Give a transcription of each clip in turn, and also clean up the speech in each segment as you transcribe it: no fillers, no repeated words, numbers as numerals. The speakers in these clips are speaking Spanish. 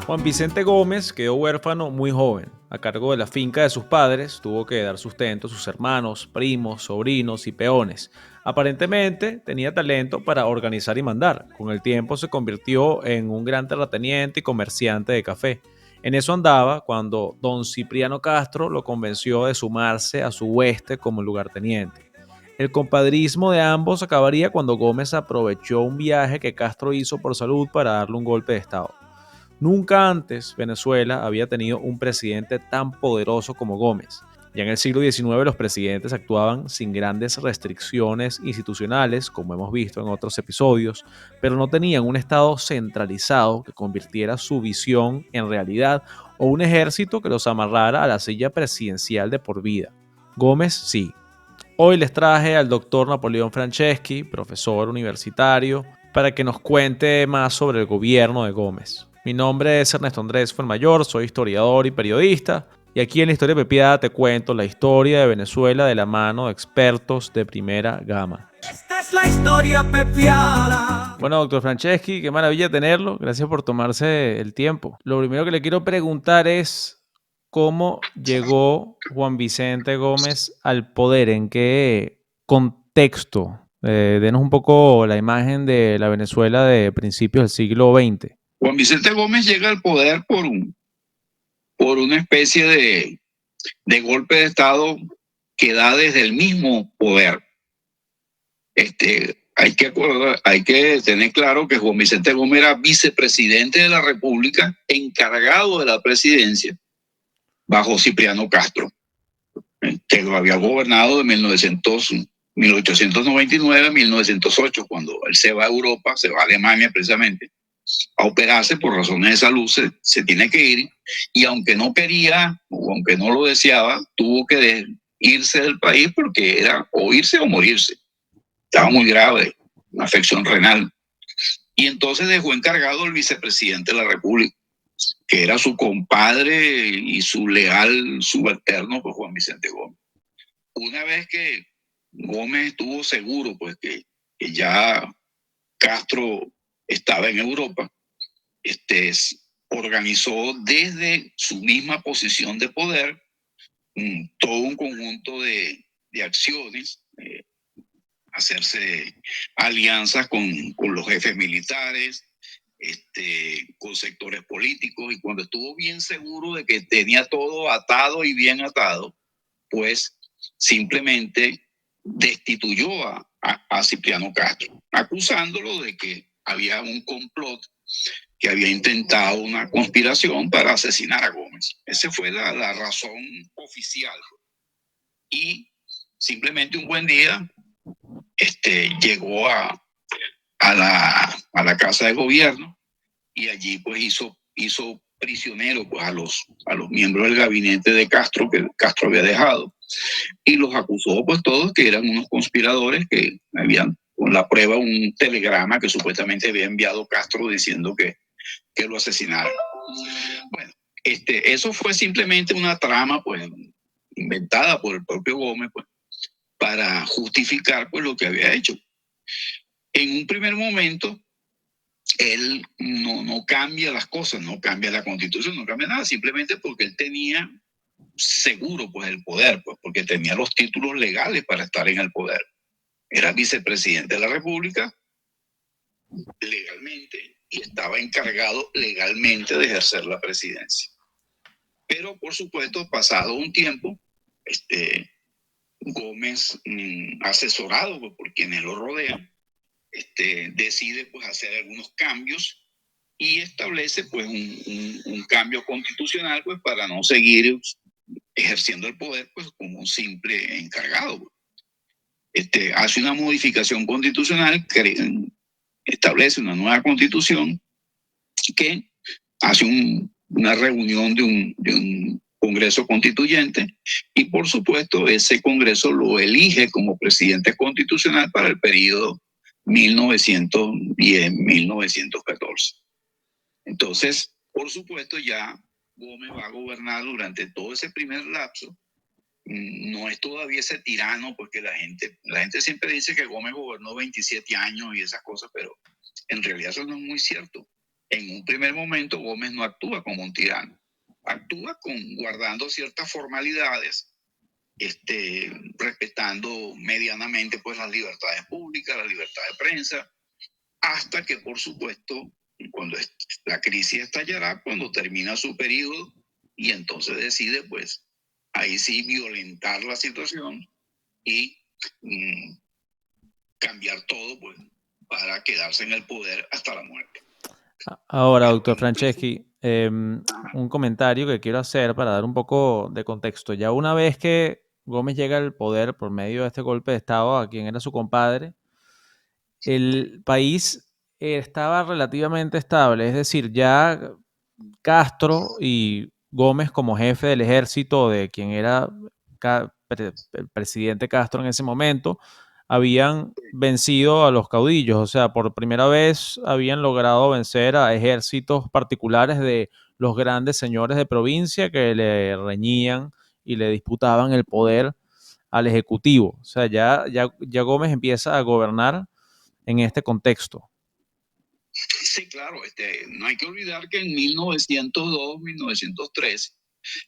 Juan Vicente Gómez quedó huérfano muy joven. A cargo de la finca de sus padres, tuvo que dar sustento a sus hermanos, primos, sobrinos y peones. Aparentemente tenía talento para organizar y mandar. Con el tiempo se convirtió en un gran terrateniente y comerciante de café. En eso andaba cuando don Cipriano Castro lo convenció de sumarse a su hueste como lugarteniente. El compadrismo de ambos acabaría cuando Gómez aprovechó un viaje que Castro hizo por salud para darle un golpe de estado. Nunca antes Venezuela había tenido un presidente tan poderoso como Gómez. Ya en el siglo XIX los presidentes actuaban sin grandes restricciones institucionales, como hemos visto en otros episodios, pero no tenían un Estado centralizado que convirtiera su visión en realidad o un ejército que los amarrara a la silla presidencial de por vida. Gómez sí. Hoy les traje al doctor Napoleón Franceschi, profesor universitario, para que nos cuente más sobre el gobierno de Gómez. Mi nombre es Ernesto Andrés Fuenmayor, soy historiador y periodista, y aquí en la Historia Pepiada te cuento la historia de Venezuela de la mano de expertos de primera gama. Esta es la historia pepiada. Bueno, doctor Franceschi, qué maravilla tenerlo. Gracias por tomarse el tiempo. Lo primero que le quiero preguntar es cómo llegó Juan Vicente Gómez al poder, en qué contexto. Denos un poco la imagen de la Venezuela de principios del siglo XX. Juan Vicente Gómez llega al poder por una especie de golpe de Estado que da desde el mismo poder. Hay que tener claro que Juan Vicente Gómez era vicepresidente de la República, encargado de la presidencia, bajo Cipriano Castro, que lo había gobernado de 1899 a 1908, cuando él se va a Europa, se va a Alemania precisamente, a operarse por razones de salud, se tiene que ir, y aunque no quería, o aunque no lo deseaba, tuvo que irse del país porque era o irse o morirse. Estaba muy grave, una afección renal. Y entonces dejó encargado al vicepresidente de la República, que era su compadre y su leal subalterno, pues Juan Vicente Gómez. Una vez que Gómez estuvo seguro, pues que ya Castro estaba en Europa, organizó desde su misma posición de poder todo un conjunto de acciones, hacerse alianzas con los jefes militares, con sectores políticos, y cuando estuvo bien seguro de que tenía todo atado y bien atado, pues simplemente destituyó a Cipriano Castro, acusándolo de que había un complot, que había intentado una conspiración para asesinar a Gómez. Esa fue la razón oficial. Y simplemente un buen día llegó a la Casa de Gobierno, y allí pues hizo prisionero pues a los miembros del gabinete de Castro, que Castro había dejado, y los acusó pues todos que eran unos conspiradores, que habían con la prueba un telegrama que supuestamente había enviado Castro diciendo que lo asesinaran. Bueno, eso fue simplemente una trama pues inventada por el propio Gómez, pues, para justificar pues lo que había hecho. En un primer momento él no cambia las cosas, no cambia la Constitución, no cambia nada, simplemente porque él tenía seguro pues el poder, pues porque tenía los títulos legales para estar en el poder. Era vicepresidente de la República legalmente y estaba encargado legalmente de ejercer la presidencia. Pero por supuesto, pasado un tiempo, Gómez, asesorado pues, por quienes lo rodean, decide pues hacer algunos cambios y establece pues un cambio constitucional pues para no seguir ejerciendo el poder pues como un simple encargado. Hace una modificación constitucional, establece una nueva constitución que hace una reunión de un Congreso Constituyente, y por supuesto ese Congreso lo elige como presidente constitucional para el periodo 1910-1914. Entonces, por supuesto, ya Gómez va a gobernar durante todo ese primer lapso. No es todavía ese tirano, porque la gente siempre dice que Gómez gobernó 27 años y esas cosas, pero en realidad eso no es muy cierto. En un primer momento Gómez no actúa como un tirano, actúa guardando ciertas formalidades, respetando medianamente pues las libertades públicas, la libertad de prensa, hasta que por supuesto cuando la crisis estallará, cuando termina su periodo y entonces decide pues ahí sí violentar la situación y cambiar todo pues para quedarse en el poder hasta la muerte. Ahora, Pero doctor Franceschi, un comentario que quiero hacer para dar un poco de contexto. Ya una vez que Gómez llega al poder por medio de este golpe de Estado a quien era su compadre, el país estaba relativamente estable, es decir, ya Castro y Gómez como jefe del ejército de quien era el presidente Castro en ese momento, habían vencido a los caudillos, o sea, por primera vez habían logrado vencer a ejércitos particulares de los grandes señores de provincia que le reñían y le disputaban el poder al ejecutivo. O sea, ya Gómez empieza a gobernar en este contexto. Sí, claro, no hay que olvidar que en 1902, 1903,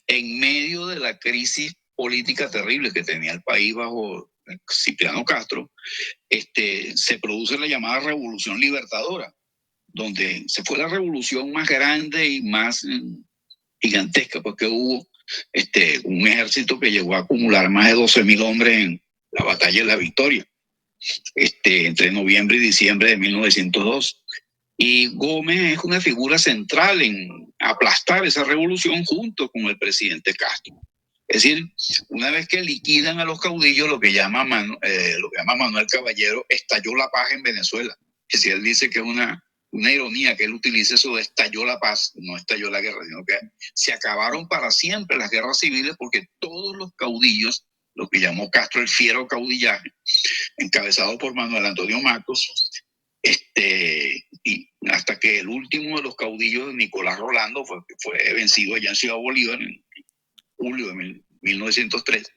en medio de la crisis política terrible que tenía el país bajo Cipriano Castro, se produce la llamada Revolución Libertadora, donde se fue la revolución más grande y más gigantesca, porque hubo un ejército que llegó a acumular más de 12.000 hombres en la batalla de la Victoria, entre noviembre y diciembre de 1902. Y Gómez es una figura central en aplastar esa revolución junto con el presidente Castro. Es decir, una vez que liquidan a los caudillos, lo que llama Manuel Caballero, estalló la paz en Venezuela. Es decir, él dice que es una ironía que él utilice eso de estalló la paz, no estalló la guerra, sino que se acabaron para siempre las guerras civiles porque todos los caudillos, lo que llamó Castro el fiero caudillaje, encabezado por Manuel Antonio Matos, y hasta que el último de los caudillos, Nicolás Rolando, fue vencido allá en Ciudad Bolívar en julio de 1903.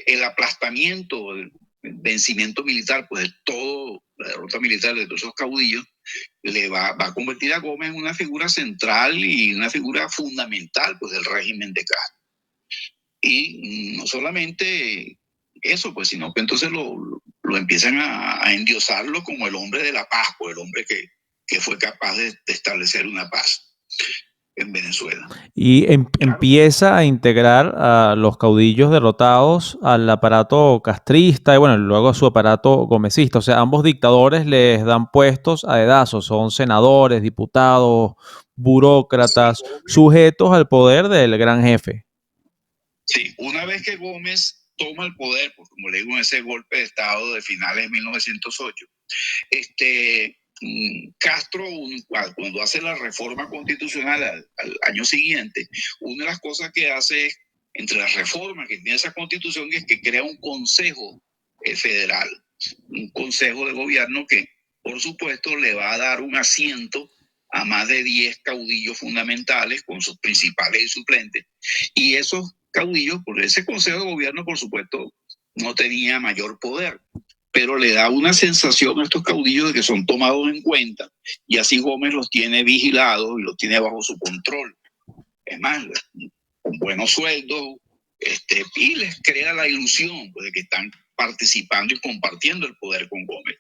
El aplastamiento, el vencimiento militar, pues de todo, la derrota militar de todos esos caudillos, le va a convertir a Gómez en una figura central y una figura fundamental pues del régimen de Castro. Y no solamente eso, pues, sino que entonces lo empiezan a endiosarlo como el hombre de la paz, pues el hombre que fue capaz de establecer una paz en Venezuela. Y empieza a integrar a los caudillos derrotados al aparato castrista y bueno, luego a su aparato gomecista. O sea, ambos dictadores les dan puestos a dedazos, son senadores, diputados, burócratas, sujetos al poder del gran jefe. Sí, una vez que Gómez toma el poder, pues como le digo, en ese golpe de Estado de finales de 1908, Castro, cuando hace la reforma constitucional al año siguiente, una de las cosas que hace es, entre las reformas que tiene esa constitución, es que crea un consejo federal, un consejo de gobierno que, por supuesto, le va a dar un asiento a más de 10 caudillos fundamentales con sus principales y suplentes. Y esos caudillos, por ese consejo de gobierno, por supuesto, no tenía mayor poder, pero le da una sensación a estos caudillos de que son tomados en cuenta y así Gómez los tiene vigilados y los tiene bajo su control. Es más, con buenos sueldos, y les crea la ilusión pues, de que están participando y compartiendo el poder con Gómez.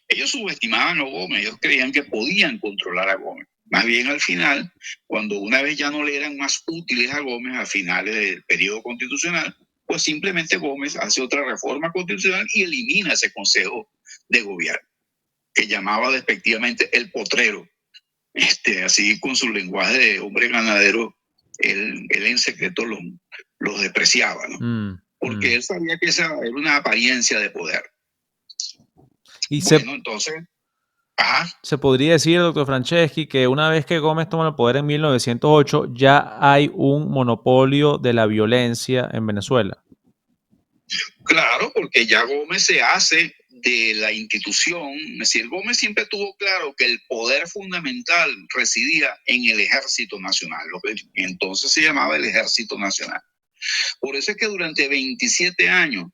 Ellos subestimaban a Gómez, ellos creían que podían controlar a Gómez. Más bien al final, cuando una vez ya no le eran más útiles a Gómez a finales del periodo constitucional, pues simplemente Gómez hace otra reforma constitucional y elimina ese consejo de gobierno, que llamaba despectivamente el potrero. Así con su lenguaje de hombre ganadero, él en secreto los despreciaba, ¿no? Porque él sabía que esa era una apariencia de poder. Y bueno, entonces... se podría decir, doctor Franceschi, que una vez que Gómez toma el poder en 1908, ya hay un monopolio de la violencia en Venezuela. Claro, porque ya Gómez se hace de la institución, es decir, Gómez siempre tuvo claro que el poder fundamental residía en el Ejército Nacional, lo que entonces se llamaba el Ejército Nacional. Por eso es que durante 27 años,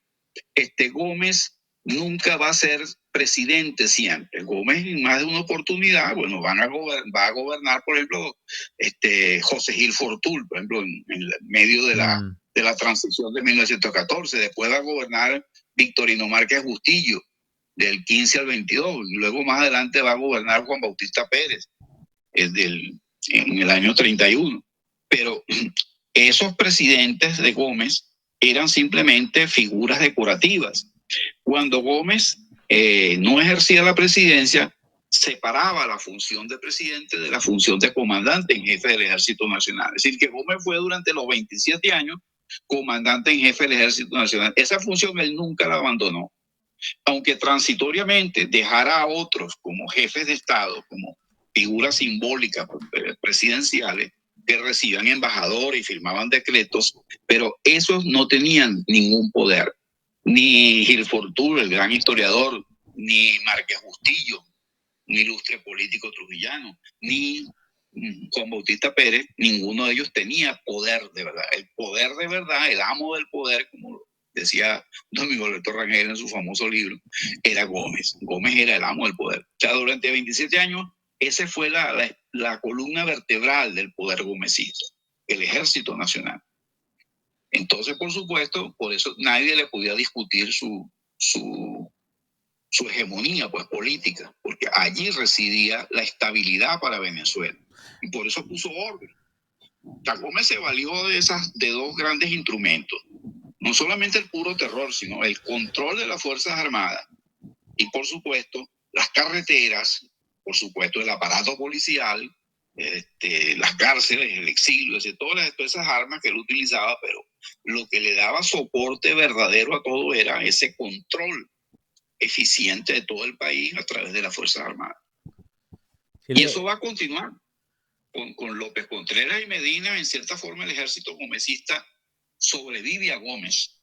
Gómez nunca va a ser presidente siempre. Gómez en más de una oportunidad, bueno, va a gobernar, por ejemplo, José Gil Fortul, por ejemplo, en medio de la transición de 1914. Después va a gobernar Victorino Márquez Bustillo, del 15 al 22. Y luego más adelante va a gobernar Juan Bautista Pérez, en el año 31. Pero esos presidentes de Gómez eran simplemente figuras decorativas. Cuando Gómez no ejercía la presidencia, separaba la función de presidente de la función de comandante en jefe del Ejército Nacional. Es decir, que Gómez fue durante los 27 años comandante en jefe del Ejército Nacional. Esa función él nunca la abandonó. Aunque transitoriamente dejara a otros como jefes de Estado, como figuras simbólicas presidenciales, que recibían embajadores y firmaban decretos, pero esos no tenían ningún poder. Ni Gil Fortul, el gran historiador, ni Márquez Bustillo, un ilustre político trujillano, ni Juan Bautista Pérez, ninguno de ellos tenía poder de verdad. El poder de verdad, el amo del poder, como decía Domingo Alberto Rangel en su famoso libro, era Gómez. Gómez era el amo del poder. O sea, durante 27 años, esa fue la columna vertebral del poder gómezista, el Ejército Nacional. Entonces, por supuesto, por eso nadie le podía discutir su hegemonía, pues, política, porque allí residía la estabilidad para Venezuela. Y por eso puso orden. Gómez se valió de dos grandes instrumentos. No solamente el puro terror, sino el control de las Fuerzas Armadas. Y, por supuesto, las carreteras, por supuesto, el aparato policial, las cárceles, el exilio, todas esas armas que él utilizaba, pero lo que le daba soporte verdadero a todo era ese control eficiente de todo el país a través de las Fuerzas Armadas. Y eso va a continuar con López Contreras y Medina. En cierta forma, el ejército gómezista sobrevive a Gómez.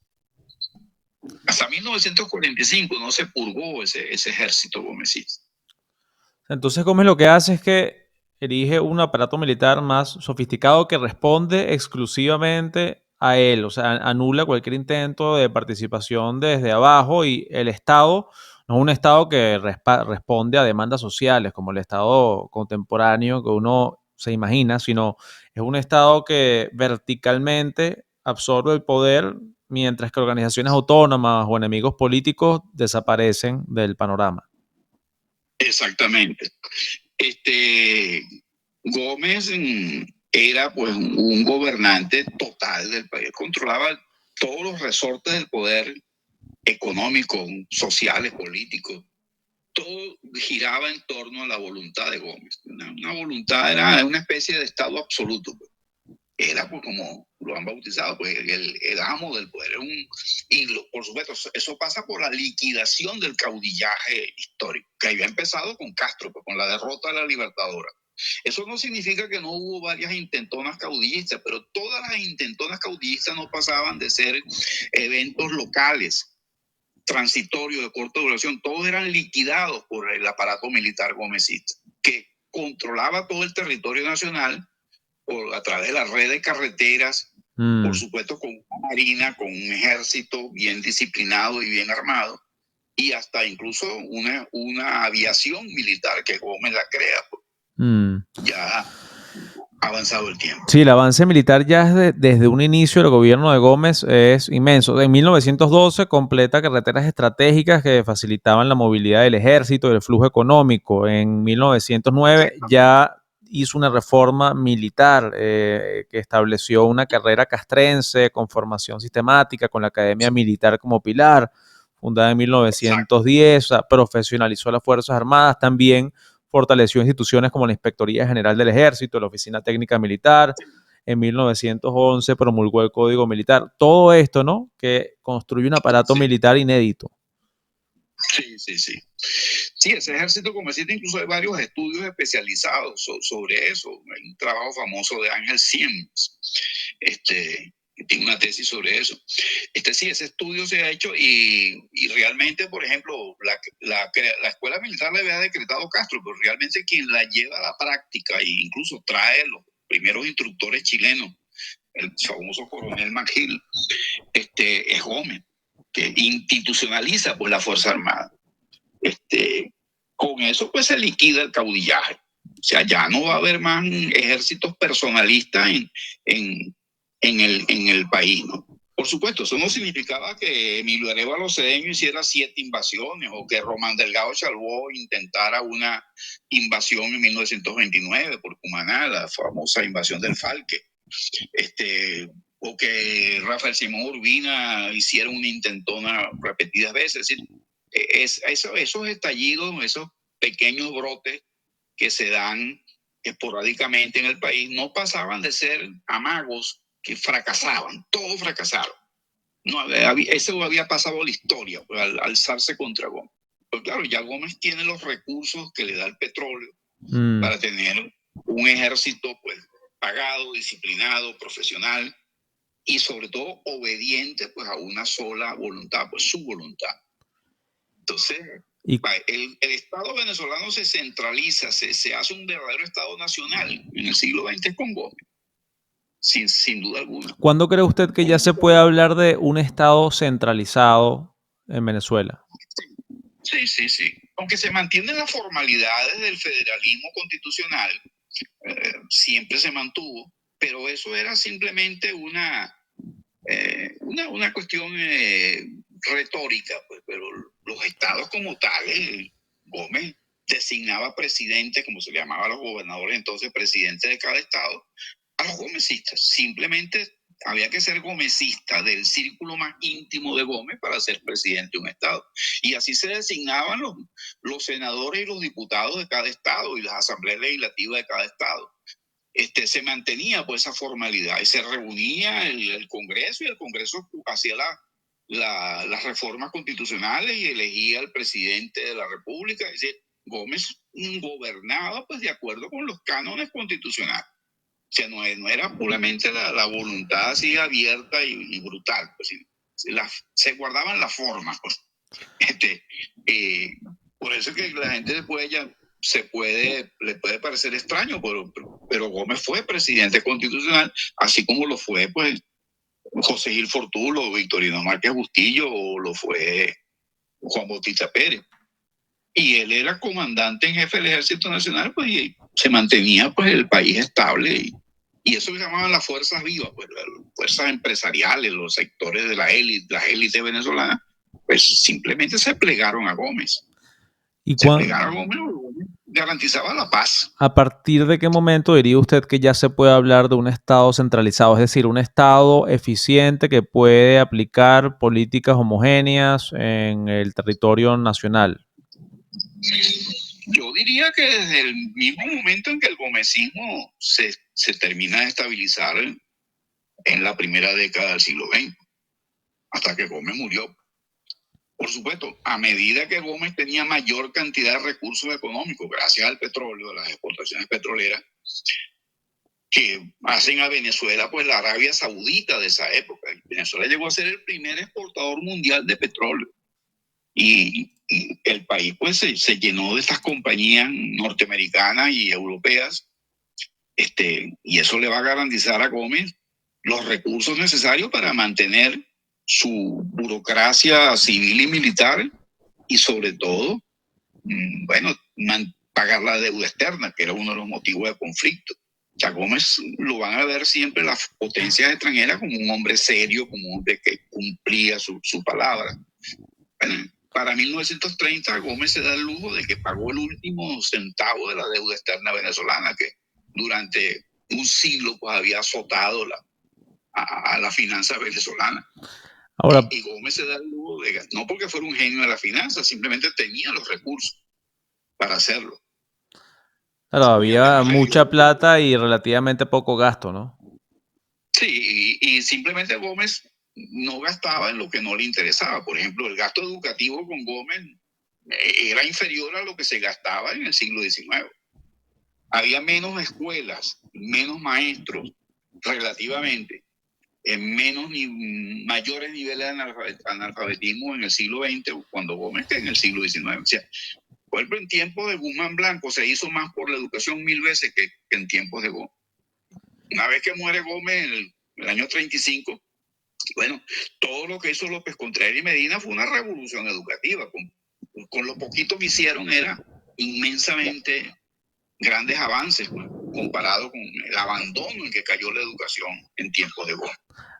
Hasta 1945 no se purgó ese ejército gómezista. Entonces Gómez lo que hace es que erige un aparato militar más sofisticado que responde exclusivamente a él, o sea, anula cualquier intento de participación desde abajo, y el Estado no es un Estado que responde a demandas sociales como el Estado contemporáneo que uno se imagina, sino es un Estado que verticalmente absorbe el poder, mientras que organizaciones autónomas o enemigos políticos desaparecen del panorama. Exactamente. Gómez era, pues, un gobernante total del país, controlaba todos los resortes del poder económico, sociales, políticos. Todo giraba en torno a la voluntad de Gómez. Una voluntad, era una especie de estado absoluto. Era, pues, como lo han bautizado, pues, el amo del poder. Por supuesto, eso pasa por la liquidación del caudillaje histórico, que había empezado con Castro, pues, con la derrota de la Libertadora. Eso no significa que no hubo varias intentonas caudillistas, pero todas las intentonas caudillistas no pasaban de ser eventos locales, transitorios, de corta duración. Todos eran liquidados por el aparato militar gómezista, que controlaba todo el territorio nacional a través de la red de carreteras, por supuesto con una marina, con un ejército bien disciplinado y bien armado, y hasta incluso una aviación militar que Gómez la crea. Ya ha avanzado el tiempo. Sí, el avance militar ya desde un inicio del gobierno de Gómez es inmenso. En 1912 completa carreteras estratégicas que facilitaban la movilidad del ejército y el flujo económico. En 1909 ya hizo una reforma militar que estableció una carrera castrense con formación sistemática, con la Academia Militar como pilar, fundada en 1910. O sea, profesionalizó las Fuerzas Armadas, también fortaleció instituciones como la Inspectoría General del Ejército, la Oficina Técnica Militar. En 1911 promulgó el Código Militar. Todo esto, ¿no?, que construye un aparato militar inédito. Sí. Sí, ese ejército gómezista, incluso hay varios estudios especializados sobre eso. Hay un trabajo famoso de Ángel Siemens, que tiene una tesis sobre eso. Sí, ese estudio se ha hecho y realmente, por ejemplo, la escuela militar le había decretado Castro, pero realmente quien la lleva a la práctica e incluso trae los primeros instructores chilenos, el famoso coronel McGill, es Gómez, que institucionaliza, pues, la Fuerza Armada. Con eso pues se liquida el caudillaje. O sea, ya no va a haber más ejércitos personalistas en el país, ¿no? Por supuesto, eso no significaba que Emilio Arévalo Cedeño hiciera 7 invasiones o que Román Delgado Chalbó intentara una invasión en 1929 por Cumaná, la famosa invasión del Falque. O que Rafael Simón Urbina hiciera una intentona repetidas veces. Es decir, esos estallidos, esos pequeños brotes que se dan esporádicamente en el país, no pasaban de ser amagos que fracasaban, todos fracasaron. No, eso había pasado a la historia, pues, al alzarse contra Gómez. Pero claro, ya Gómez tiene los recursos que le da el petróleo para tener un ejército pues pagado, disciplinado, profesional y sobre todo obediente pues a una sola voluntad, pues su voluntad. Entonces, el Estado venezolano se centraliza, se hace un verdadero Estado nacional en el siglo XX con Gómez, sin duda alguna. ¿Cuándo cree usted que ya se puede hablar de un Estado centralizado en Venezuela? Sí. Aunque se mantienen las formalidades del federalismo constitucional, siempre se mantuvo, pero eso era simplemente una cuestión retórica, pues, pero los estados como tales, Gómez designaba presidente, como se le llamaba a los gobernadores entonces, presidente de cada estado, a los gomecistas. Simplemente había que ser gomecista del círculo más íntimo de Gómez para ser presidente de un estado. Y así se designaban los senadores y los diputados de cada estado y las asambleas legislativas de cada estado. Se mantenía pues esa formalidad y se reunía el Congreso y el Congreso hacía las reformas constitucionales y elegía al presidente de la República. Es decir, Gómez gobernaba pues de acuerdo con los cánones constitucionales. O sea, no era puramente la voluntad así abierta y brutal, pues, se guardaban las formas. Pues. Por eso es que la gente después ya le puede parecer extraño, pero Gómez fue presidente constitucional, así como lo fue pues José Gil Fortulo, Victorino Márquez Bustillo o lo fue Juan Bautista Pérez. Y él era comandante en jefe del Ejército Nacional, pues, y se mantenía pues el país estable. Y eso le llamaban las fuerzas vivas, pues las fuerzas empresariales, los sectores de las élites venezolanas, pues simplemente se plegaron a Gómez. Garantizaba la paz. ¿A partir de qué momento diría usted que ya se puede hablar de un Estado centralizado? Es decir, un Estado eficiente que puede aplicar políticas homogéneas en el territorio nacional. Yo diría que desde el mismo momento en que el gomecismo se termina de estabilizar en la primera década del siglo XX, hasta que Gómez murió. Por supuesto, a medida que Gómez tenía mayor cantidad de recursos económicos, gracias al petróleo, a las exportaciones petroleras, que hacen a Venezuela pues la Arabia Saudita de esa época. Venezuela llegó a ser el primer exportador mundial de petróleo. Y el país pues se llenó de estas compañías norteamericanas y europeas, y eso le va a garantizar a Gómez los recursos necesarios para mantener su burocracia civil y militar y sobre todo, pagar la deuda externa, que era uno de los motivos de conflicto. O sea, Gómez lo van a ver siempre las potencias extranjeras como un hombre serio, como un hombre que cumplía su palabra. Bueno, para 1930 Gómez se da el lujo de que pagó el último centavo de la deuda externa venezolana, que durante un siglo pues había azotado a la finanza venezolana. Ahora, y Gómez se da el lujo de, no porque fuera un genio de la finanza, simplemente tenía los recursos para hacerlo. Claro, había mucha plata y relativamente poco gasto, ¿no? Sí, y simplemente Gómez no gastaba en lo que no le interesaba. Por ejemplo, el gasto educativo con Gómez era inferior a lo que se gastaba en el siglo XIX. Había menos escuelas, menos maestros, relativamente, mayores niveles de analfabetismo en el siglo XX cuando Gómez que en el siglo XIX. O sea, por ejemplo, en tiempos de Guzmán Blanco se hizo más por la educación 1000 veces que en tiempos de Gómez. Una vez que muere Gómez en el año 35, bueno, todo lo que hizo López Contreras y Medina fue una revolución educativa, con con lo poquito que hicieron era inmensamente grandes avances, pues, comparado con el abandono en que cayó la educación en tiempos de Gómez.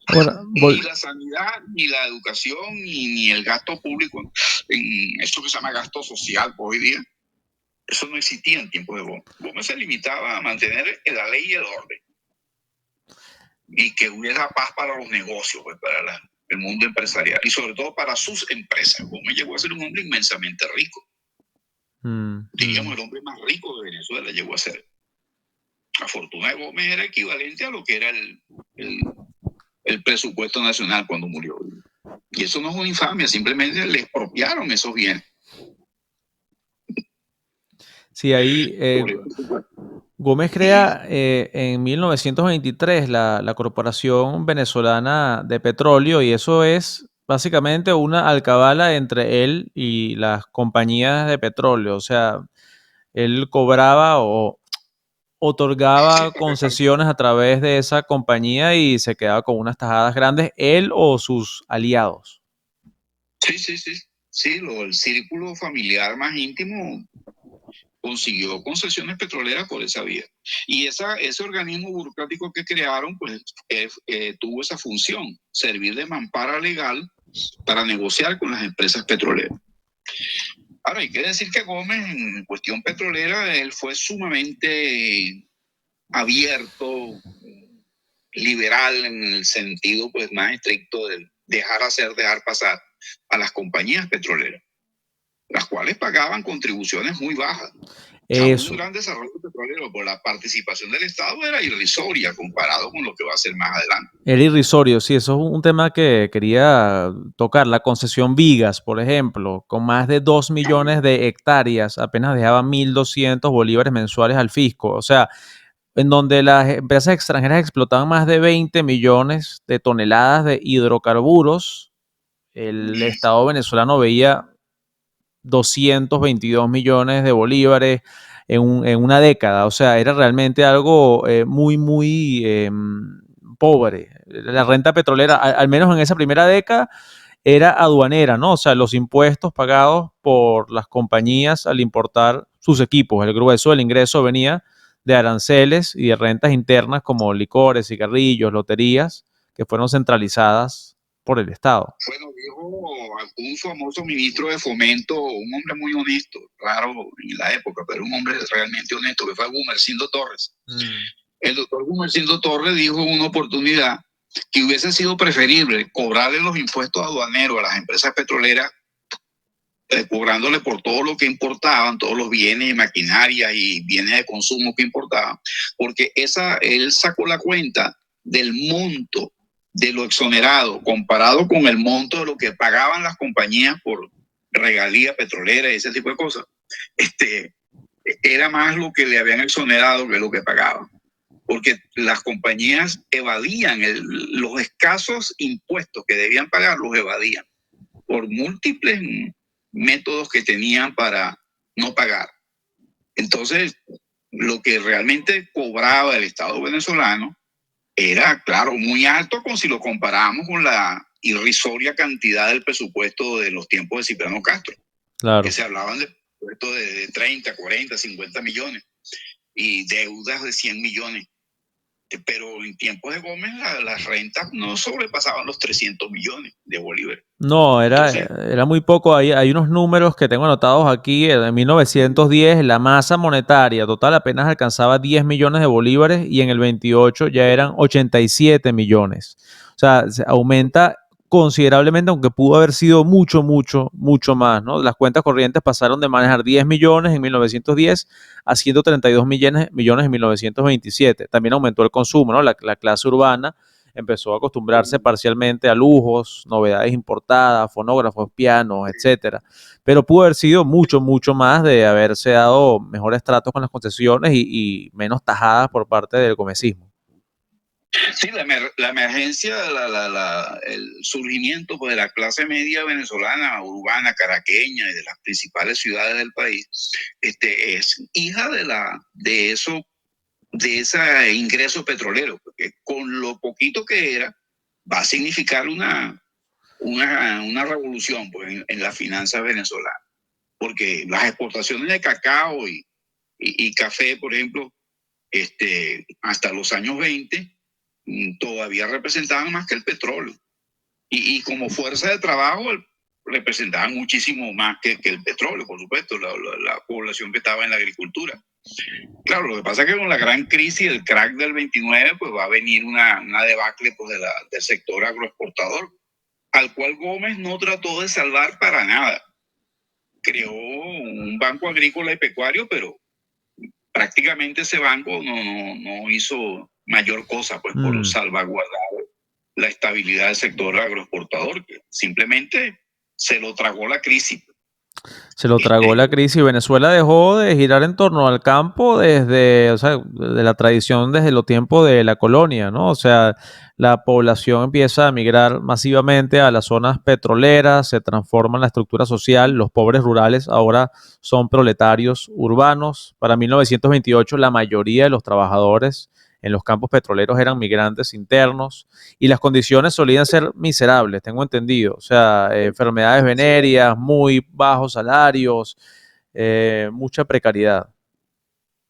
Ahora, Ni la sanidad, ni la educación, ni el gasto público, en esto que se llama gasto social hoy día, eso no existía en tiempos de Gómez. Gómez se limitaba a mantener la ley y el orden, y que hubiera paz para los negocios, pues, para el mundo empresarial, y sobre todo para sus empresas. Gómez llegó a ser un hombre inmensamente rico. Diríamos, el hombre más rico de Venezuela llegó a ser. La fortuna de Gómez era equivalente a lo que era el presupuesto nacional cuando murió. Y eso no es una infamia, simplemente le expropiaron esos bienes. Sí, ahí Gómez crea en 1923 la Corporación Venezolana de Petróleo, y eso es básicamente una alcabala entre él y las compañías de petróleo. O sea, él cobraba o otorgaba concesiones a través de esa compañía y se quedaba con unas tajadas grandes, él o sus aliados. Sí. Sí, el círculo familiar más íntimo consiguió concesiones petroleras por esa vía. Y ese organismo burocrático que crearon, pues tuvo esa función, servir de mampara legal para negociar con las empresas petroleras. Ahora, hay que decir que Gómez, en cuestión petrolera, él fue sumamente abierto, liberal en el sentido pues más estricto de dejar hacer, dejar pasar a las compañías petroleras, las cuales pagaban contribuciones muy bajas. O sea, un gran desarrollo petrolero por la participación del Estado era irrisoria comparado con lo que va a ser más adelante. Era irrisorio, sí, eso es un tema que quería tocar. La concesión Vigas, por ejemplo, con más de 2 millones de hectáreas, apenas dejaba 1.200 bolívares mensuales al fisco. O sea, en donde las empresas extranjeras explotaban más de 20 millones de toneladas de hidrocarburos, el Estado venezolano veía 222 millones de bolívares en una década. O sea, era realmente algo muy pobre. La renta petrolera, al menos en esa primera década, era aduanera, ¿no? O sea, los impuestos pagados por las compañías al importar sus equipos. El grueso del ingreso venía de aranceles y de rentas internas como licores, cigarrillos, loterías, que fueron centralizadas por el Estado. Bueno, dijo un famoso ministro de Fomento, un hombre muy honesto, raro en la época, pero un hombre realmente honesto, que fue Gumersindo Torres. El doctor Gumersindo Torres dijo en una oportunidad que hubiese sido preferible cobrarle los impuestos aduaneros a las empresas petroleras, cobrándole por todo lo que importaban, todos los bienes y maquinaria y bienes de consumo que importaban, porque él sacó la cuenta del monto de lo exonerado comparado con el monto de lo que pagaban las compañías por regalías petroleras y ese tipo de cosas. Era más lo que le habían exonerado que lo que pagaban, porque las compañías evadían los escasos impuestos que debían pagar, los evadían por múltiples métodos que tenían para no pagar. Entonces, lo que realmente cobraba el Estado venezolano era, claro, muy alto si lo comparamos con la irrisoria cantidad del presupuesto de los tiempos de Cipriano Castro. Claro. Que se hablaban de presupuestos de 30, 40, 50 millones y deudas de 100 millones. Pero en tiempos de Gómez las rentas no sobrepasaban los 300 millones de bolívares. No, era muy poco. Hay unos números que tengo anotados aquí. En 1910 la masa monetaria total apenas alcanzaba 10 millones de bolívares y en el 28 ya eran 87 millones. O sea, se aumenta considerablemente, aunque pudo haber sido mucho más, ¿no? Las cuentas corrientes pasaron de manejar 10 millones en 1910 a 132 millones en 1927. También aumentó el consumo, ¿no? La clase urbana empezó a acostumbrarse parcialmente a lujos, novedades importadas, fonógrafos, pianos, etcétera. Pero pudo haber sido mucho más de haberse dado mejores tratos con las concesiones y menos tajadas por parte del gomecismo. Sí, la emergencia, el surgimiento pues, de la clase media venezolana, urbana, caraqueña y de las principales ciudades del país, es hija de ese ingreso petrolero, porque con lo poquito que era, va a significar una revolución pues, en las finanzas venezolanas. porque las exportaciones de cacao y café, por ejemplo, hasta los años 20, todavía representaban más que el petróleo. Y como fuerza de trabajo representaban muchísimo más que el petróleo, por supuesto, la población que estaba en la agricultura. Claro, lo que pasa es que con la gran crisis, el crack del 29, pues va a venir una debacle pues, del sector agroexportador, al cual Gómez no trató de salvar para nada. Creó un banco agrícola y pecuario, pero prácticamente ese banco no hizo mayor cosa pues, por salvaguardar la estabilidad del sector agroexportador, que simplemente se lo tragó la crisis. Se lo tragó la crisis. Venezuela dejó de girar en torno al campo desde, o sea, de la tradición desde los tiempos de la colonia, ¿no? O sea, la población empieza a migrar masivamente a las zonas petroleras, se transforma en la estructura social, los pobres rurales ahora son proletarios urbanos. Para 1928 la mayoría de los trabajadores en los campos petroleros eran migrantes internos y las condiciones solían ser miserables, tengo entendido. O sea, enfermedades venéreas, muy bajos salarios, mucha precariedad.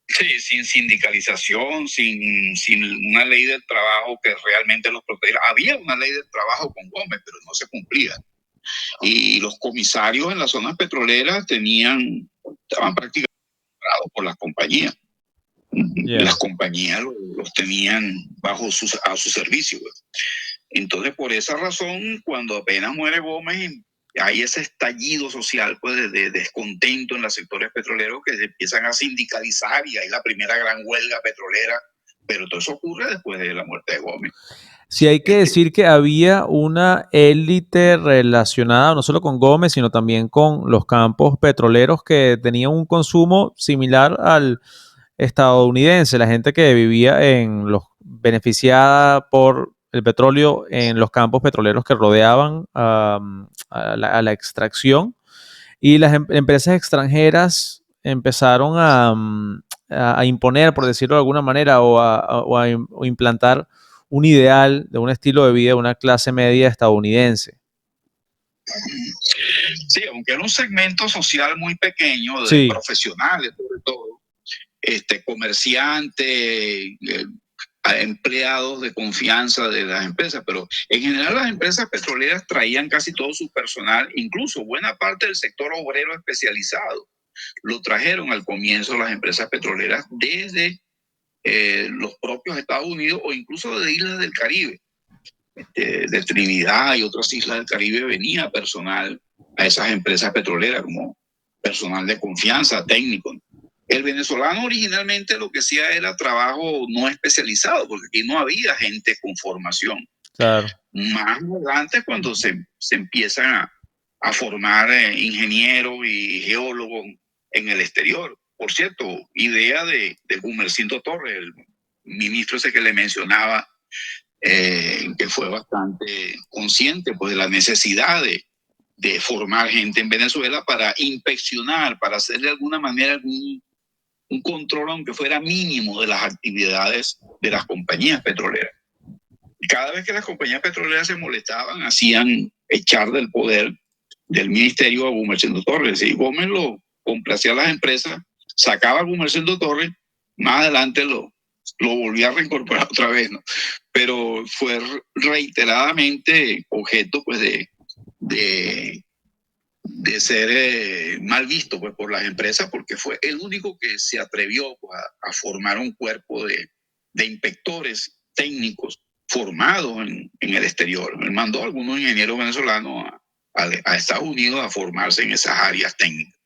Sí, sin sindicalización, sin una ley del trabajo que realmente los protegiera. Había una ley del trabajo con Gómez, pero no se cumplía. Y los comisarios en las zonas petroleras estaban prácticamente comprados por las compañías. Yeah. Las compañías los tenían a su servicio. Entonces, por esa razón, cuando apenas muere Gómez, hay ese estallido social pues, de descontento en los sectores petroleros que se empiezan a sindicalizar y hay la primera gran huelga petrolera, pero todo eso ocurre después de la muerte de Gómez. Sí, hay que decir que había una élite relacionada no solo con Gómez, sino también con los campos petroleros que tenían un consumo similar al estadounidense, la gente que vivía beneficiada por el petróleo en los campos petroleros que rodeaban a la extracción, y las empresas extranjeras empezaron a imponer, por decirlo de alguna manera, o implantar un ideal de un estilo de vida de una clase media estadounidense. Sí, aunque era un segmento social muy pequeño, de profesionales sobre todo, comerciantes, empleados de confianza de las empresas, pero en general las empresas petroleras traían casi todo su personal, incluso buena parte del sector obrero especializado, lo trajeron al comienzo las empresas petroleras desde los propios Estados Unidos o incluso de islas del Caribe. De Trinidad y otras islas del Caribe venía personal a esas empresas petroleras como personal de confianza, técnico. El venezolano originalmente lo que hacía era trabajo no especializado, porque aquí no había gente con formación. Claro. Más adelante cuando se empiezan a formar ingenieros y geólogos en el exterior. Por cierto, idea de Gumersindo Torres, el ministro ese que le mencionaba, que fue bastante consciente pues, de la necesidad de formar gente en Venezuela para inspeccionar, para hacer de alguna manera un control, aunque fuera mínimo, de las actividades de las compañías petroleras. Cada vez que las compañías petroleras se molestaban, hacían echar del poder del ministerio a Gumersindo Torres. Y Gómez lo complacía a las empresas, sacaba a Gumersindo Torres, más adelante lo volvía a reincorporar otra vez, ¿no? Pero fue reiteradamente objeto pues, de ser mal visto pues, por las empresas, porque fue el único que se atrevió pues, a formar un cuerpo de inspectores técnicos formados en el exterior. Él mandó a algunos ingenieros venezolanos a Estados Unidos a formarse en esas áreas técnicas,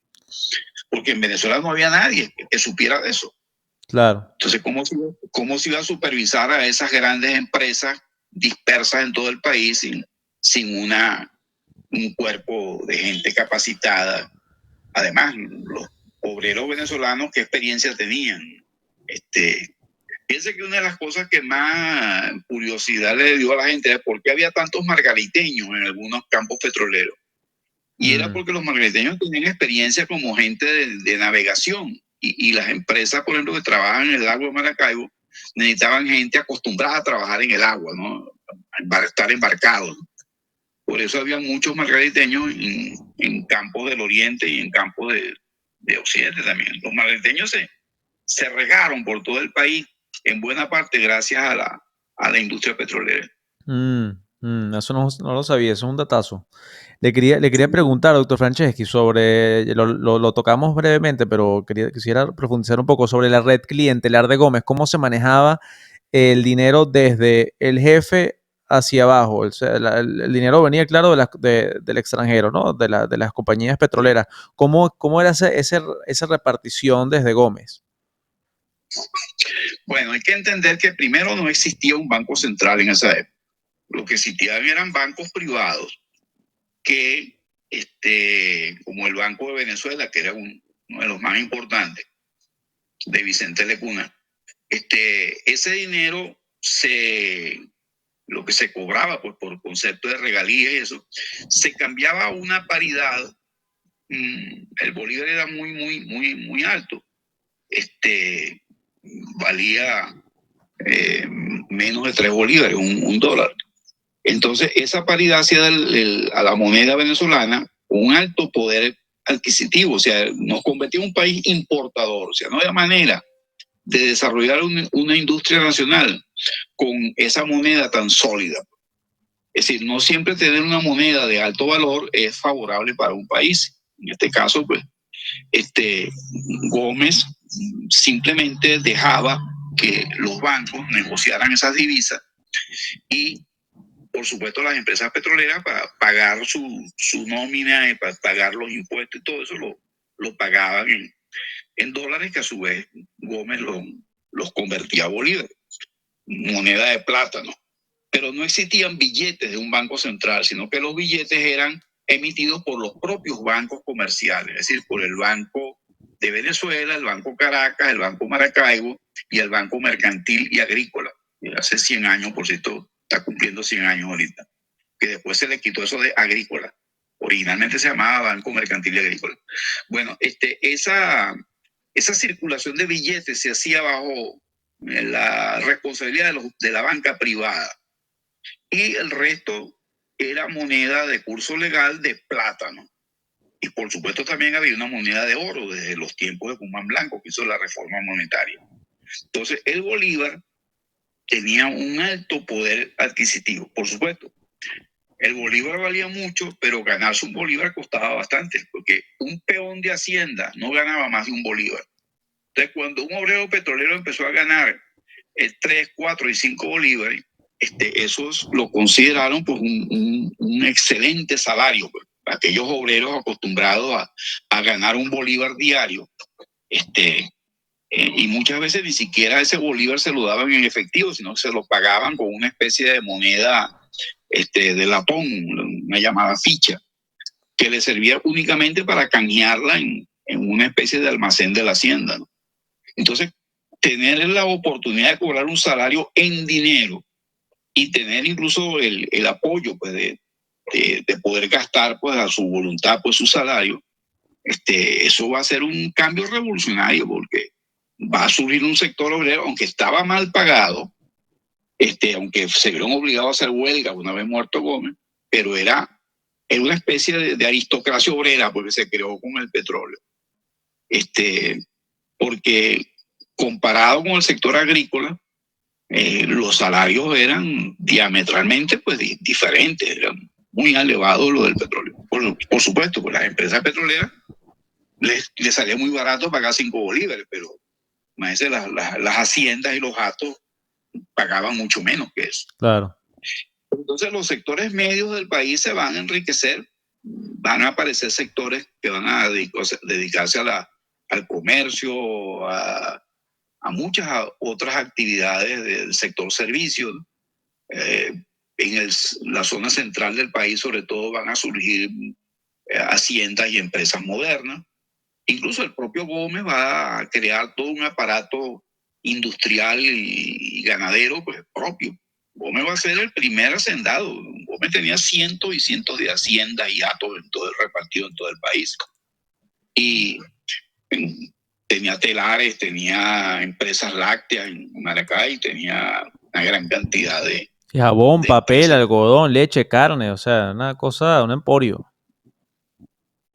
porque en Venezuela no había nadie que supiera de eso. Claro. Entonces, ¿cómo se iba a supervisar a esas grandes empresas dispersas en todo el país sin un cuerpo de gente capacitada? Además, los obreros venezolanos, ¿qué experiencia tenían? Piense que una de las cosas que más curiosidad le dio a la gente es por qué había tantos margariteños en algunos campos petroleros. Y era porque los margariteños tenían experiencia como gente de navegación. Y las empresas, por ejemplo, que trabajan en el lago de Maracaibo, necesitaban gente acostumbrada a trabajar en el agua, ¿no? A estar embarcados. Por eso había muchos margariteños en campos del oriente y en campos de occidente también. Los margariteños se regaron por todo el país, en buena parte gracias a la industria petrolera. Eso no lo sabía, eso es un datazo. Le quería preguntar, doctor Franceschi, sobre, lo tocamos brevemente, pero quisiera profundizar un poco sobre la red clientelar de Gómez, cómo se manejaba el dinero desde el jefe hacia abajo. O sea, el dinero venía, claro, del extranjero, ¿no? De las compañías petroleras. ¿Cómo era esa repartición desde Gómez? Bueno, hay que entender que primero no existía un banco central en esa época. Lo que existían eran bancos privados que, como el Banco de Venezuela, que era uno de los más importantes, de Vicente Lecuna, ese dinero lo que se cobraba pues, por concepto de regalías y eso, se cambiaba a una paridad. El bolívar era muy alto. Valía menos de 3 bolívares, un dólar. Entonces, esa paridad hacía a la moneda venezolana un alto poder adquisitivo, o sea, nos convertía en un país importador, o sea, no había manera de desarrollar una industria nacional con esa moneda tan sólida. Es decir, no siempre tener una moneda de alto valor es favorable para un país. En este caso, pues, Gómez simplemente dejaba que los bancos negociaran esas divisas y, por supuesto, las empresas petroleras para pagar su nómina y para pagar los impuestos y todo eso lo pagaban en dólares, que a su vez Gómez los convertía a bolívares, moneda de plata, ¿no? Pero no existían billetes de un banco central, sino que los billetes eran emitidos por los propios bancos comerciales, es decir, por el Banco de Venezuela, el Banco Caracas, el Banco Maracaibo y el Banco Mercantil y Agrícola. Hace 100 años, por cierto, está cumpliendo 100 años ahorita, que después se le quitó eso de Agrícola. Originalmente se llamaba Banco Mercantil y Agrícola. Bueno, esa circulación de billetes se hacía bajo la responsabilidad de la banca privada. Y el resto era moneda de curso legal de plátano. Y por supuesto también había una moneda de oro desde los tiempos de Guzmán Blanco, que hizo la reforma monetaria. Entonces el bolívar tenía un alto poder adquisitivo. Por supuesto, el bolívar valía mucho, pero ganarse un bolívar costaba bastante, porque un peón de hacienda no ganaba más de un bolívar. Entonces, cuando un obrero petrolero empezó a ganar 3, 4 y 5 bolívares, esos lo consideraron pues un excelente salario. Pues, aquellos obreros acostumbrados a ganar un bolívar diario, y muchas veces ni siquiera ese bolívar se lo daban en efectivo, sino que se lo pagaban con una especie de moneda de latón, una llamada ficha, que le servía únicamente para canjearla en una especie de almacén de la hacienda, ¿no? Entonces, tener la oportunidad de cobrar un salario en dinero y tener incluso el apoyo pues, de poder gastar pues, a su voluntad pues, su salario, eso va a ser un cambio revolucionario, porque va a surgir un sector obrero, aunque estaba mal pagado, aunque se vieron obligados a hacer huelga una vez muerto Gómez, pero era una especie de aristocracia obrera, porque se creó con el petróleo. Porque comparado con el sector agrícola, los salarios eran diametralmente pues, diferentes, eran muy elevados lo del petróleo. Por supuesto, pues las empresas petroleras les salía muy barato pagar 5 bolívares, pero imagínense, las haciendas y los hatos pagaban mucho menos que eso. Claro. Entonces los sectores medios del país se van a enriquecer, van a aparecer sectores que van a dedicarse al comercio, a muchas otras actividades del sector servicios. En la zona central del país, sobre todo, van a surgir haciendas y empresas modernas. Incluso el propio Gómez va a crear todo un aparato industrial y ganadero pues, propio. Gómez va a ser el primer hacendado. Gómez tenía cientos y cientos de haciendas y hatos repartidos en todo el país. Y tenía telares, tenía empresas lácteas en Maracay, tenía una gran cantidad de Jabón, de papel, algodón, leche, carne, o sea, una cosa, un emporio.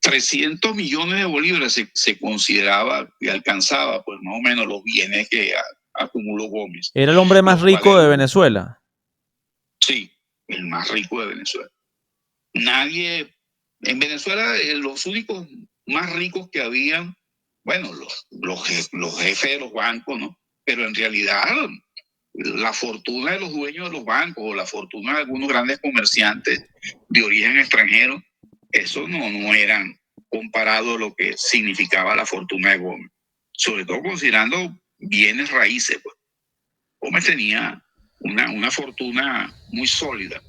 300 millones de bolívares se consideraba y alcanzaba, pues más o menos los bienes que acumuló Gómez, Era el hombre más los rico cuales, de Venezuela. sí, el más rico de Venezuela. Nadie, en Venezuela, los únicos más ricos que habían, bueno, los jefes de los bancos, ¿no? Pero en realidad la fortuna de los dueños de los bancos o la fortuna de algunos grandes comerciantes de origen extranjero, eso no eran comparado a lo que significaba la fortuna de Gómez. Sobre todo considerando bienes raíces, pues. Gómez tenía una fortuna muy sólida.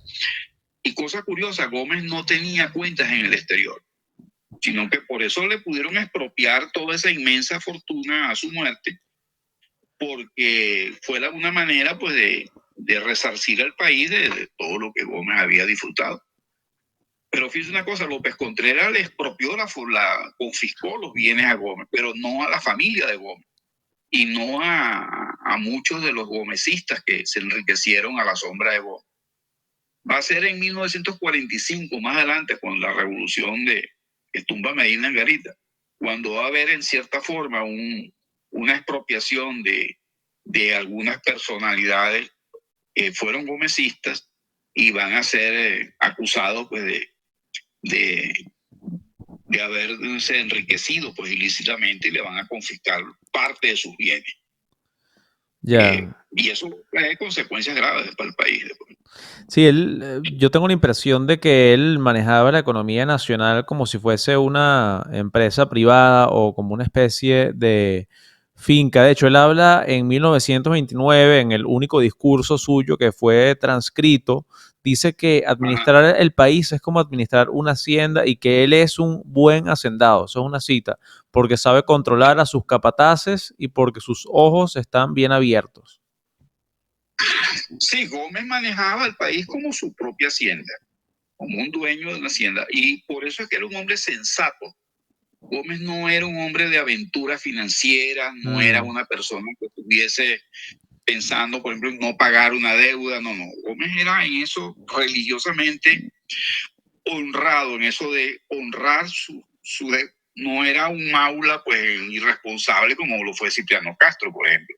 Y cosa curiosa, Gómez no tenía cuentas en el exterior, sino que por eso le pudieron expropiar toda esa inmensa fortuna a su muerte, porque fue una manera pues de resarcir al país de todo lo que Gómez había disfrutado. Pero fíjese una cosa, López Contreras le expropió, confiscó los bienes a Gómez, pero no a la familia de Gómez y no a muchos de los gomecistas que se enriquecieron a la sombra de Gómez. Va a ser en 1945, más adelante, con la revolución que tumba Medina en Garita, cuando va a haber en cierta forma una expropiación de algunas personalidades que fueron gomecistas y van a ser acusados pues, de haberse enriquecido pues, ilícitamente y le van a confiscar parte de sus bienes. Y eso trae consecuencias graves para el país. Sí, yo tengo la impresión de que él manejaba la economía nacional como si fuese una empresa privada o como una especie de finca. De hecho, él habla en 1929, en el único discurso suyo que fue transcrito, dice que administrar el país es como administrar una hacienda y que él es un buen hacendado, eso es una cita, porque sabe controlar a sus capataces y porque sus ojos están bien abiertos. Sí, Gómez manejaba el país como su propia hacienda, como un dueño de una hacienda, y por eso es que era un hombre sensato. Gómez no era un hombre de aventura financiera, no era una persona que estuviese pensando, por ejemplo, en no pagar una deuda, no. Gómez era en eso religiosamente honrado, en eso de honrar no era un maula pues irresponsable como lo fue Cipriano Castro, por ejemplo.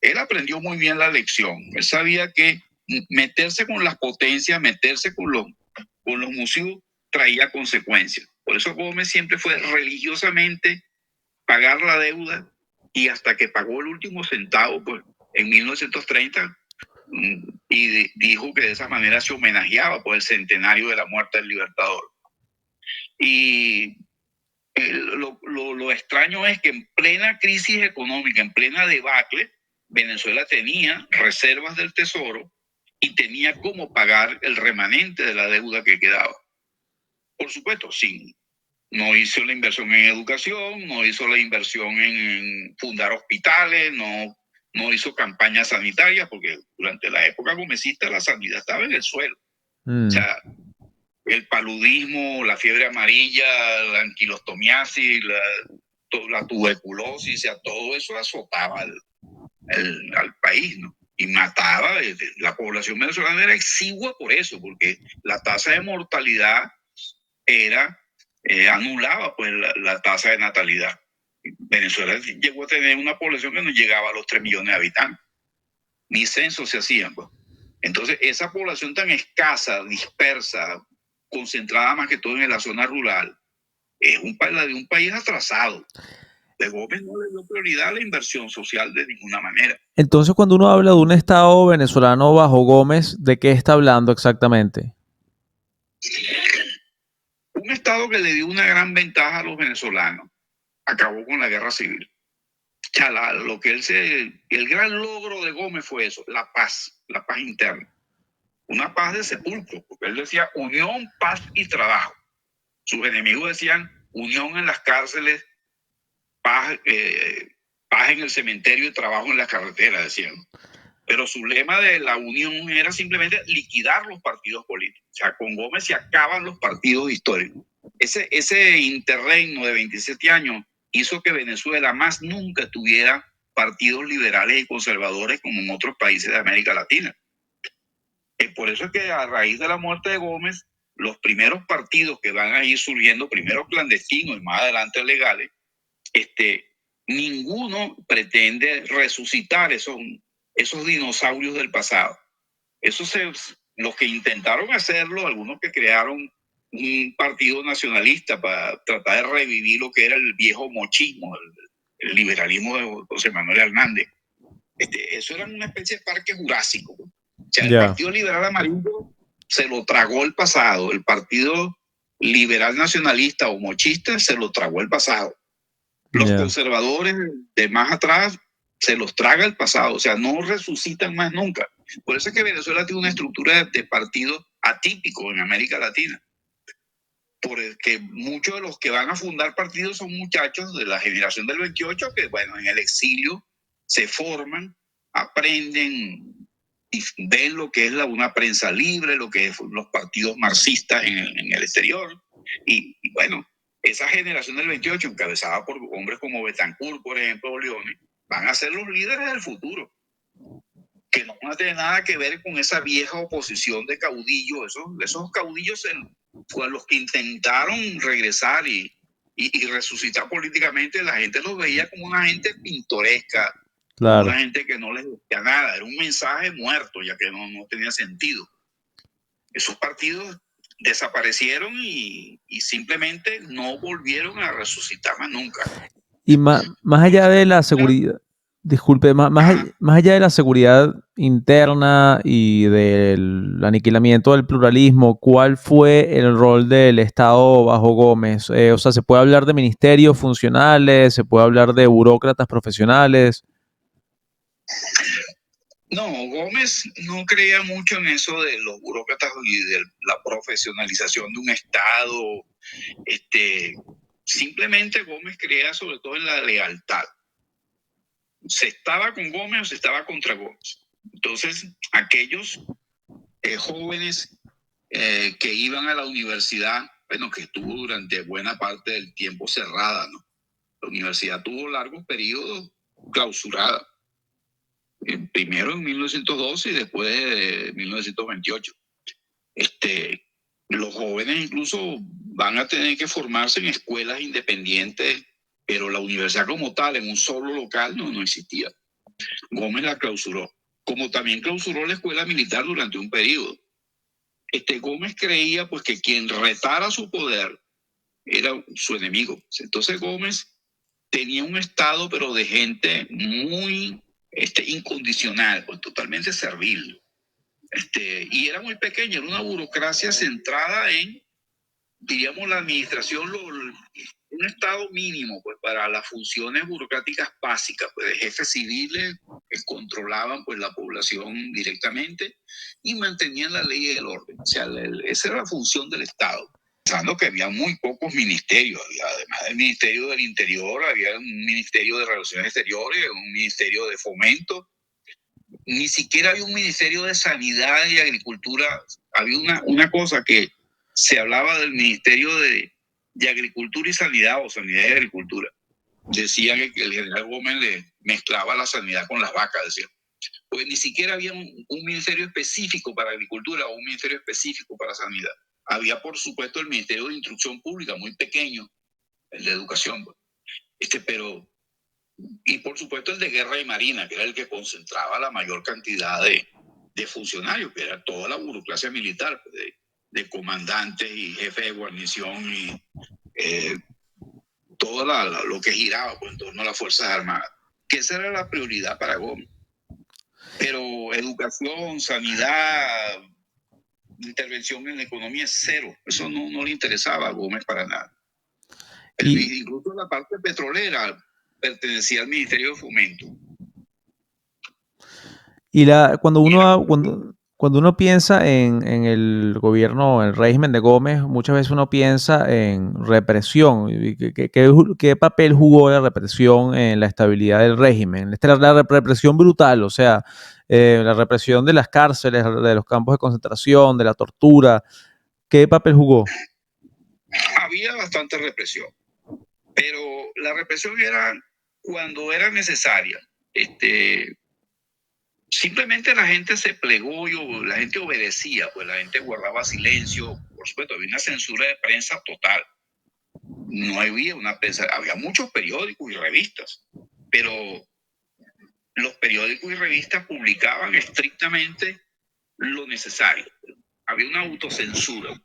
Él aprendió muy bien la lección. Él sabía que meterse con las potencias, meterse con los museos traía consecuencias. Por eso Gómez siempre fue religiosamente pagar la deuda y hasta que pagó el último centavo, pues en 1930, y dijo que de esa manera se homenajeaba por el centenario de la muerte del Libertador. Y lo extraño es que en plena crisis económica, en plena debacle, Venezuela tenía reservas del tesoro y tenía cómo pagar el remanente de la deuda que quedaba. Por supuesto, no hizo la inversión en educación, no hizo la inversión en fundar hospitales, no hizo campañas sanitarias, porque durante la época gomecista la sanidad estaba en el suelo. O sea, el paludismo, la fiebre amarilla, la anquilostomiasis, la tuberculosis, o sea, todo eso azotaba al país, ¿no? Y mataba. La población venezolana era exigua por eso, porque la tasa de mortalidad anulaba pues la tasa de natalidad. Venezuela llegó a tener una población que no llegaba a los 3 millones de habitantes. Ni censos se hacían, pues. Entonces, esa población tan escasa, dispersa, concentrada más que todo en la zona rural, es la de un país atrasado. De Gómez no le dio prioridad a la inversión social de ninguna manera. Entonces, cuando uno habla de un Estado venezolano bajo Gómez, ¿de qué está hablando exactamente? Un Estado que le dio una gran ventaja a los venezolanos. Acabó con la guerra civil. O sea, el gran logro de Gómez fue eso, la paz interna. Una paz de sepulcro, porque él decía unión, paz y trabajo. Sus enemigos decían unión en las cárceles, paz en el cementerio y trabajo en las carreteras, decían. Pero su lema de la unión era simplemente liquidar los partidos políticos. O sea, con Gómez se acaban los partidos históricos. Ese interregno de 27 años hizo que Venezuela más nunca tuviera partidos liberales y conservadores como en otros países de América Latina. Por eso es que a raíz de la muerte de Gómez, los primeros partidos que van a ir surgiendo, primero clandestinos y más adelante legales, ninguno pretende resucitar esos dinosaurios del pasado. Los que intentaron hacerlo, algunos que crearon un partido nacionalista para tratar de revivir lo que era el viejo mochismo, el liberalismo de José Manuel Hernández. Eso era una especie de parque jurásico. O sea, el Partido Liberal Amarillo se lo tragó el pasado, el Partido Liberal Nacionalista o mochista se lo tragó el pasado. Los conservadores de más atrás se los traga el pasado, o sea, no resucitan más nunca. Por eso es que Venezuela tiene una estructura de partido atípico en América Latina. Porque muchos de los que van a fundar partidos son muchachos de la generación del 28 que, bueno, en el exilio se forman, aprenden y ven lo que es una prensa libre, lo que es los partidos marxistas en el exterior. Y bueno, esa generación del 28, encabezada por hombres como Betancourt, por ejemplo, o Leone, van a ser los líderes del futuro, que no van a tener nada que ver con esa vieja oposición de caudillos, esos caudillos con los que intentaron regresar y resucitar políticamente. La gente los veía como una gente pintoresca, claro, una gente que no les decía nada, era un mensaje muerto, ya que no tenía sentido. Esos partidos desaparecieron y simplemente no volvieron a resucitar más nunca. Y más allá de la seguridad, disculpe, más allá de la seguridad interna y del aniquilamiento del pluralismo, ¿cuál fue el rol del Estado bajo Gómez? O sea, ¿se puede hablar de ministerios funcionales? ¿Se puede hablar de burócratas profesionales? No, Gómez no creía mucho en eso de los burócratas y de la profesionalización de un Estado. Simplemente Gómez creía sobre todo en la lealtad. Se estaba con Gómez o se estaba contra Gómez. Entonces, aquellos jóvenes que iban a la universidad, bueno, que estuvo durante buena parte del tiempo cerrada, ¿no? La universidad tuvo largos periodos clausurada. Primero en 1912 y después de 1928. Los jóvenes incluso van a tener que formarse en escuelas independientes, pero la universidad como tal, en un solo local, no existía. Gómez la clausuró, como también clausuró la escuela militar durante un periodo. Gómez creía pues que quien retara su poder era su enemigo. Entonces Gómez tenía un estado, pero de gente muy incondicional, pues totalmente servil. Y era muy pequeña, era una burocracia centrada en, diríamos, la administración, un estado mínimo pues, para las funciones burocráticas básicas, pues, de jefes civiles que controlaban pues, la población directamente y mantenían la ley y el orden. O sea, esa era la función del Estado. Pensando que había muy pocos ministerios, además del Ministerio del Interior, había un Ministerio de Relaciones Exteriores, un Ministerio de Fomento, ni siquiera había un Ministerio de Sanidad y Agricultura. Había una cosa que se hablaba del Ministerio de Agricultura y Sanidad, o Sanidad y Agricultura. Decían que el general Gómez le mezclaba la sanidad con las vacas, decían. Pues ni siquiera había un ministerio específico para agricultura o un ministerio específico para sanidad. Había, por supuesto, el Ministerio de Instrucción Pública, muy pequeño, el de Educación. Pero y por supuesto el de Guerra y Marina, que era el que concentraba la mayor cantidad de funcionarios, que era toda la burocracia militar, de comandantes y jefes de guarnición y todo lo que giraba pues, en torno a las Fuerzas Armadas. Que esa era la prioridad para Gómez. Pero educación, sanidad, intervención en la economía, cero. Eso no le interesaba a Gómez para nada. Incluso la parte petrolera pertenecía al Ministerio de Fomento. Y cuando uno piensa en el gobierno, el régimen de Gómez, muchas veces uno piensa en represión. ¿Qué papel jugó la represión en la estabilidad del régimen? La represión brutal, o sea, la represión de las cárceles, de los campos de concentración, de la tortura. ¿Qué papel jugó? Había bastante represión, pero la represión era cuando era necesaria. simplemente la gente se plegó, la gente obedecía, pues la gente guardaba silencio. Por supuesto, había una censura de prensa total. No había una prensa, había muchos periódicos y revistas, pero los periódicos y revistas publicaban estrictamente lo necesario. Había una autocensura.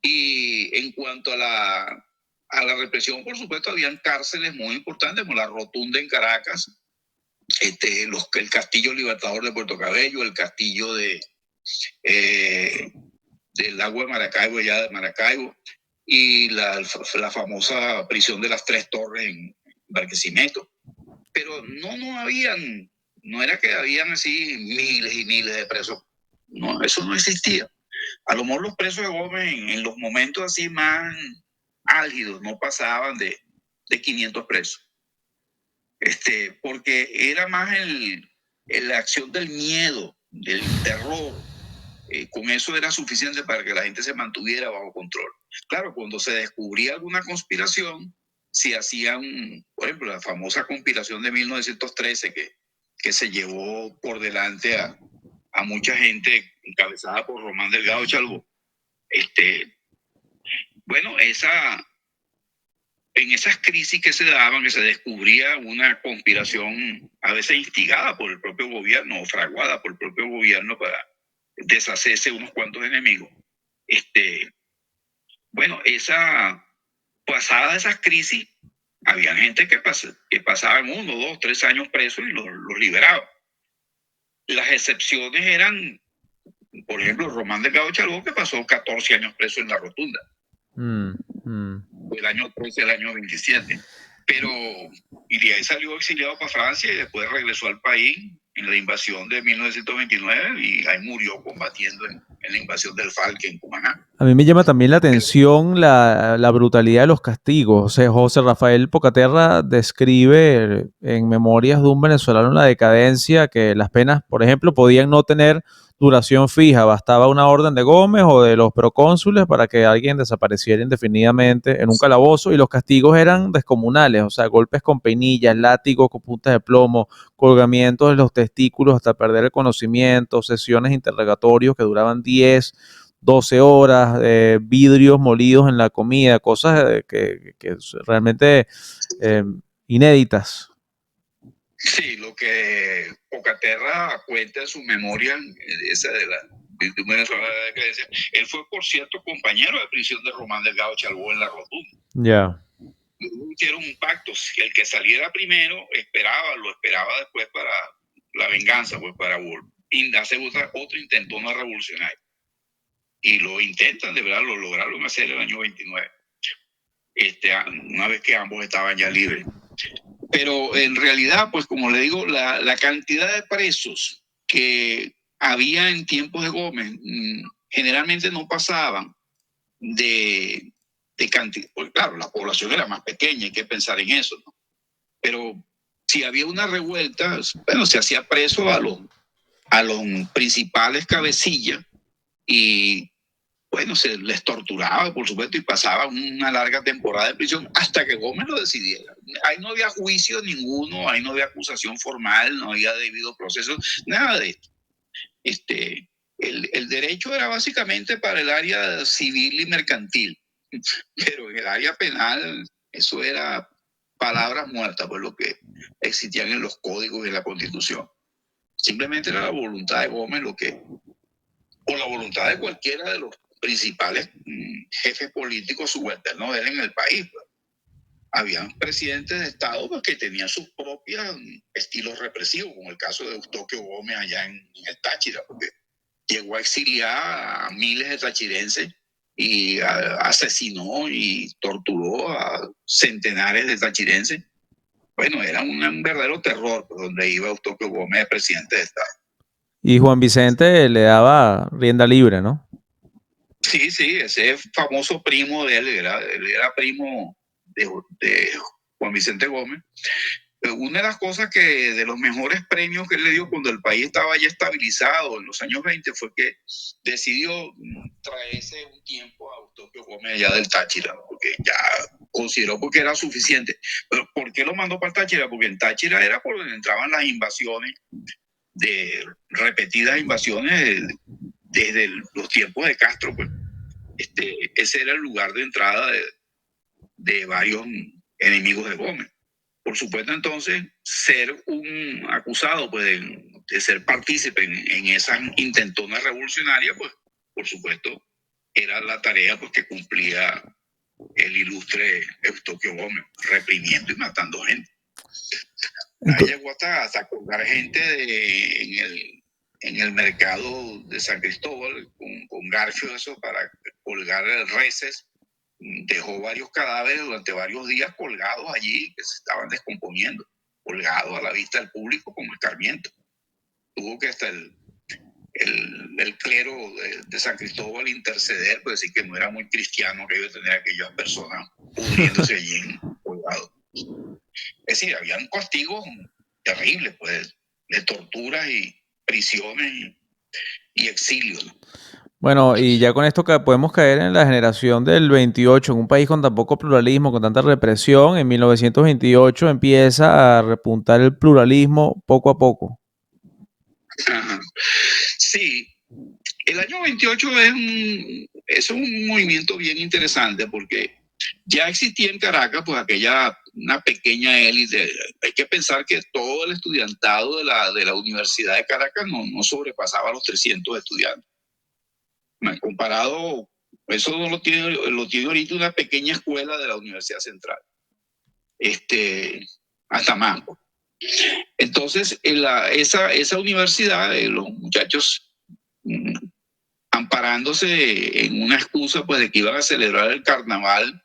Y en cuanto a la represión, por supuesto, habían cárceles muy importantes, como la Rotunda en Caracas, el Castillo Libertador de Puerto Cabello, el Castillo del Lago de Maracaibo, allá de Maracaibo, y la famosa prisión de las Tres Torres en Barquisimeto. Pero no era que habían así miles y miles de presos. No, eso no existía. A lo mejor los presos de Gómez en los momentos así más álgidos no pasaban de 500 presos. Porque era más la acción del miedo, del terror. Con eso era suficiente para que la gente se mantuviera bajo control. Claro, cuando se descubría alguna conspiración, se hacían, por ejemplo, la famosa conspiración de 1913 que se llevó por delante a mucha gente encabezada por Román Delgado Chalbó. Bueno, en esas crisis que se daban, que se descubría una conspiración a veces instigada por el propio gobierno o fraguada por el propio gobierno para deshacerse unos cuantos enemigos. Bueno, pasada esas crisis, había gente que pasaban 1, 2, 3 años presos y los liberaban. Las excepciones eran, por ejemplo, Román Delgado Chalbó, que pasó 14 años preso en la Rotunda. El año 13, el año 27. Y de ahí salió exiliado para Francia y después regresó al país en la invasión de 1929 y ahí murió combatiendo en la invasión del Falque en Cumaná. A mí me llama también la atención la brutalidad de los castigos. O sea, José Rafael Pocaterra describe en Memorias de un venezolano en la decadencia que las penas, por ejemplo, podían no tener duración fija. Bastaba una orden de Gómez o de los procónsules para que alguien desapareciera indefinidamente en un calabozo, y los castigos eran descomunales. O sea, golpes con peinillas, látigos con puntas de plomo, colgamientos de los testículos hasta perder el conocimiento, sesiones de interrogatorios que duraban 10, 12 horas, vidrios molidos en la comida, cosas que realmente inéditas. Sí, lo que Pocaterra cuenta en su memoria, esa de Venezuela de la decadencia, él fue, por cierto, compañero de prisión de Román Delgado Chalbó en la Rotunda. Ya. Hicieron un pacto, si el que saliera primero lo esperaba después para la venganza, pues para hacer otro intentona revolucionario. Y lo intentan, de verdad, lo lograron hacer el año 29, una vez que ambos estaban ya libres. Pero en realidad, pues como le digo, la cantidad de presos que había en tiempos de Gómez generalmente no pasaban de cantidad. Pues claro, la población era más pequeña, hay que pensar en eso, ¿no? Pero si había una revuelta, bueno, se hacía preso a los principales cabecillas y bueno, se les torturaba, por supuesto, y pasaba una larga temporada de prisión hasta que Gómez lo decidiera. Ahí no había juicio ninguno, ahí no había acusación formal, no había debido proceso, nada de esto. El derecho era básicamente para el área civil y mercantil, pero en el área penal eso era palabras muertas por lo que existían en los códigos de la Constitución. Simplemente era la voluntad de Gómez o la voluntad de cualquiera de los principales jefes políticos subalternos de él en el país. Pues. Habían presidentes de Estado pues, que tenían sus propios estilos represivos, como el caso de Eustoquio Gómez allá en el Táchira, porque llegó a exiliar a miles de tachirenses y asesinó y torturó a centenares de tachirenses. Bueno, era un verdadero terror pues, donde iba Eustoquio Gómez, presidente de Estado. Y Juan Vicente le daba rienda libre, ¿no? Sí, ese famoso primo de él era primo de Juan Vicente Gómez. Una de las cosas de los mejores premios que él le dio cuando el país estaba ya estabilizado en los años 20 fue que decidió traerse un tiempo a Eustoquio Gómez allá del Táchira, porque ya consideró porque era suficiente. Pero ¿por qué lo mandó para el Táchira? Porque en Táchira era por donde entraban las invasiones de repetidas invasiones desde los tiempos de Castro, pues. Ese era el lugar de entrada de varios enemigos de Gómez. Por supuesto, entonces, ser un acusado pues, de ser partícipe en esas intentonas revolucionarias, pues, por supuesto, era la tarea pues, que cumplía el ilustre Eustoquio Gómez, reprimiendo y matando gente. Ahí llegó hasta colgar gente en el mercado de San Cristóbal con garfios eso para colgar reses. Dejó varios cadáveres durante varios días colgados allí que se estaban descomponiendo, colgados a la vista del público como escarmiento. Tuvo que hasta el clero de San Cristóbal interceder, pues decir que no era muy cristiano que iba a tener a aquellas personas pudriéndose allí colgados. Es decir, habían castigos terribles, pues, de torturas y prisiones y exilio, ¿no? Bueno, y ya con esto que podemos caer en la generación del 28, en un país con tan poco pluralismo, con tanta represión. En 1928 empieza a repuntar el pluralismo poco a poco. Ajá. Sí, el año 28 es un movimiento bien interesante porque ya existía en Caracas pues una pequeña élite. Hay que pensar que todo el estudiantado de la Universidad de Caracas no sobrepasaba los 300 estudiantes. Comparado, eso lo tiene ahorita una pequeña escuela de la Universidad Central. Hasta más. Entonces, esa universidad, los muchachos amparándose en una excusa pues de que iban a celebrar el carnaval,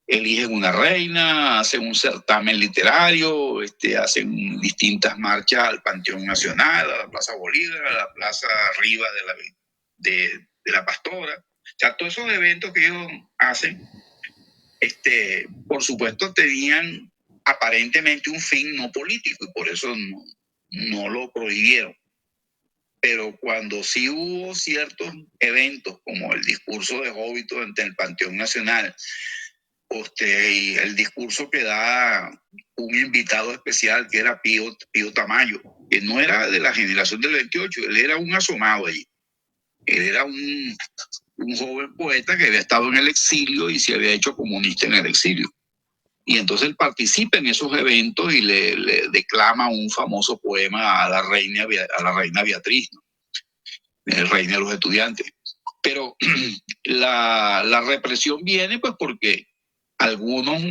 eligen una reina, hacen un certamen literario, hacen distintas marchas al Panteón Nacional, a la Plaza Bolívar, a la Plaza arriba de la Pastora. O sea, todos esos eventos que ellos hacen, por supuesto, tenían aparentemente un fin no político y por eso no lo prohibieron. Pero cuando sí hubo ciertos eventos, como el discurso de Jovito ante el Panteón Nacional, y el discurso que da un invitado especial que era Pío Tamayo, que no era de la generación del 28, él era un asomado allí. Él era un joven poeta que había estado en el exilio y se había hecho comunista en el exilio. Y entonces él participa en esos eventos y le declama un famoso poema a la reina Beatriz, ¿no? El reina de los estudiantes. Pero la represión viene pues porque algunos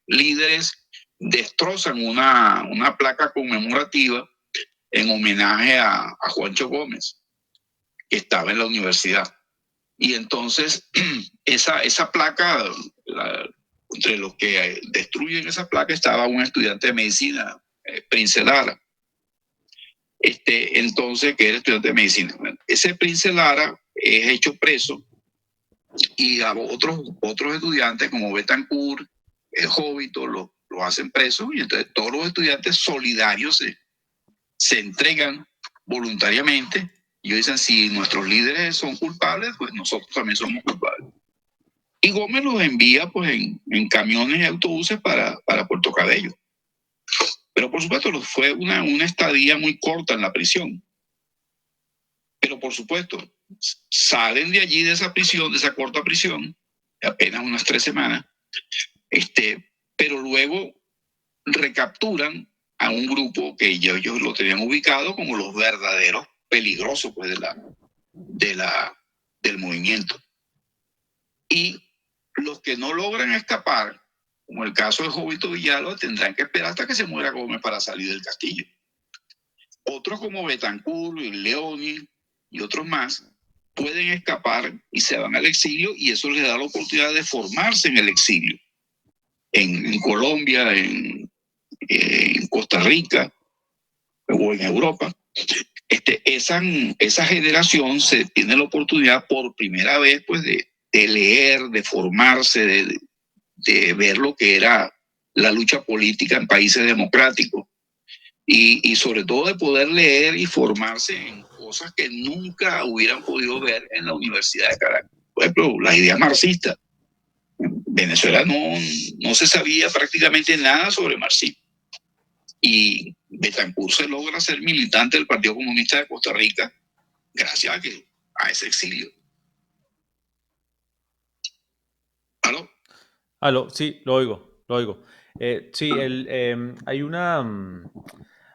líderes destrozan una placa conmemorativa en homenaje a Juancho Gómez, que estaba en la universidad. Y entonces esa placa, entre los que destruyen esa placa estaba un estudiante de medicina, Prince Lara. Entonces, que era estudiante de medicina. Ese Prince Lara es hecho preso y a otros estudiantes como Betancourt, Jovito, lo hacen preso y entonces todos los estudiantes solidarios se entregan voluntariamente y dicen, si nuestros líderes son culpables, pues nosotros también somos culpables. Y Gómez los envía pues en camiones y autobuses para Puerto Cabello. Pero por supuesto fue una estadía muy corta en la prisión. Pero por supuesto salen de allí, de esa prisión, de esa corta prisión, apenas unas 3 semanas, pero luego recapturan a un grupo que ellos lo tenían ubicado como los verdaderos peligrosos pues, del movimiento. Y los que no logran escapar, como el caso de Jovito Villalba, tendrán que esperar hasta que se muera Gómez para salir del castillo. Otros como Betancourt y Leoni y otros más pueden escapar y se van al exilio y eso les da la oportunidad de formarse en el exilio. En Colombia, en Costa Rica o en Europa. Esa generación se tiene la oportunidad por primera vez pues, de leer, de formarse, de ver lo que era la lucha política en países democráticos y sobre todo de poder leer y formarse en cosas que nunca hubieran podido ver en la Universidad de Caracas. Por ejemplo, la idea marxista. En Venezuela no se sabía prácticamente nada sobre marxismo. Y Betancur se logra ser militante del Partido Comunista de Costa Rica gracias a ese exilio. ¿Aló? Aló, sí, lo oigo, lo oigo. Sí, hay un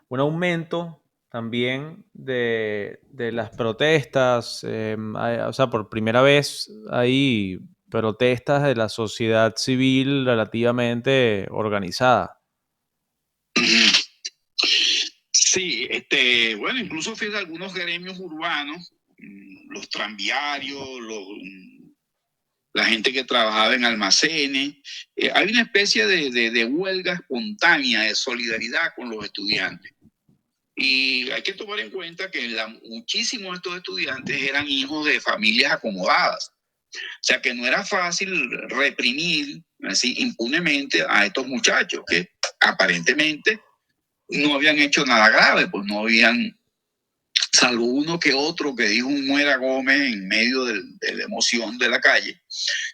aumento también de las protestas. O sea, por primera vez hay protestas de la sociedad civil relativamente organizada. Sí, bueno, incluso fíjate algunos gremios urbanos, los tranviarios, la gente que trabajaba en almacenes. Hay una especie de huelga espontánea de solidaridad con los estudiantes. Y hay que tomar en cuenta que muchísimos de estos estudiantes eran hijos de familias acomodadas. O sea que no era fácil reprimir así impunemente a estos muchachos que aparentemente no habían hecho nada grave, pues no habían, salvo uno que otro que dijo un muera Gómez en medio de la emoción de la calle.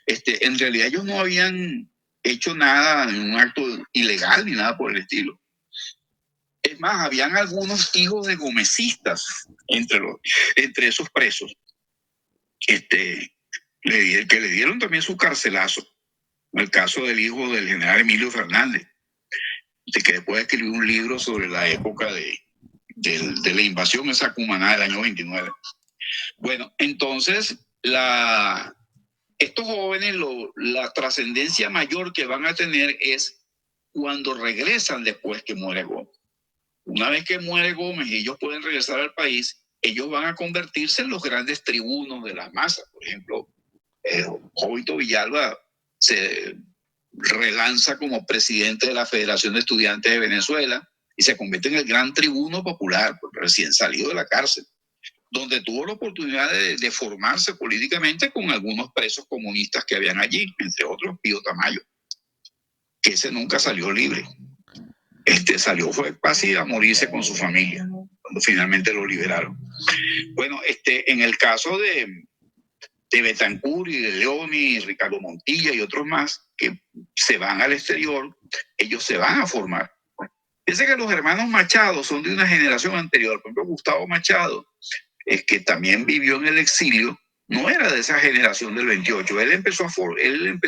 En realidad ellos no habían hecho nada, un acto ilegal ni nada por el estilo. Es más, habían algunos hijos de gomecistas entre esos presos, que le dieron también su carcelazo. El caso del hijo del general Emilio Fernández, que después escribió un libro sobre la época de la invasión esa cumaná del año 29. Bueno, entonces estos jóvenes, la trascendencia mayor que van a tener es cuando regresan después que muere Gómez. Una vez que muere Gómez y ellos pueden regresar al país, ellos van a convertirse en los grandes tribunos de las masas. Por ejemplo, Jovito Villalba se relanza como presidente de la Federación de Estudiantes de Venezuela y se convierte en el gran tribuno popular, recién salido de la cárcel, donde tuvo la oportunidad de formarse políticamente con algunos presos comunistas que habían allí, entre otros Pío Tamayo, que ese nunca salió libre. Salió, fue casi a morirse con su familia, cuando finalmente lo liberaron. Bueno, en el caso de Betancur y de León y Ricardo Montilla y otros más que se van al exterior, ellos se van a formar. Fíjense que los hermanos Machado son de una generación anterior. Por ejemplo, Gustavo Machado, que también vivió en el exilio, no era de esa generación del 28.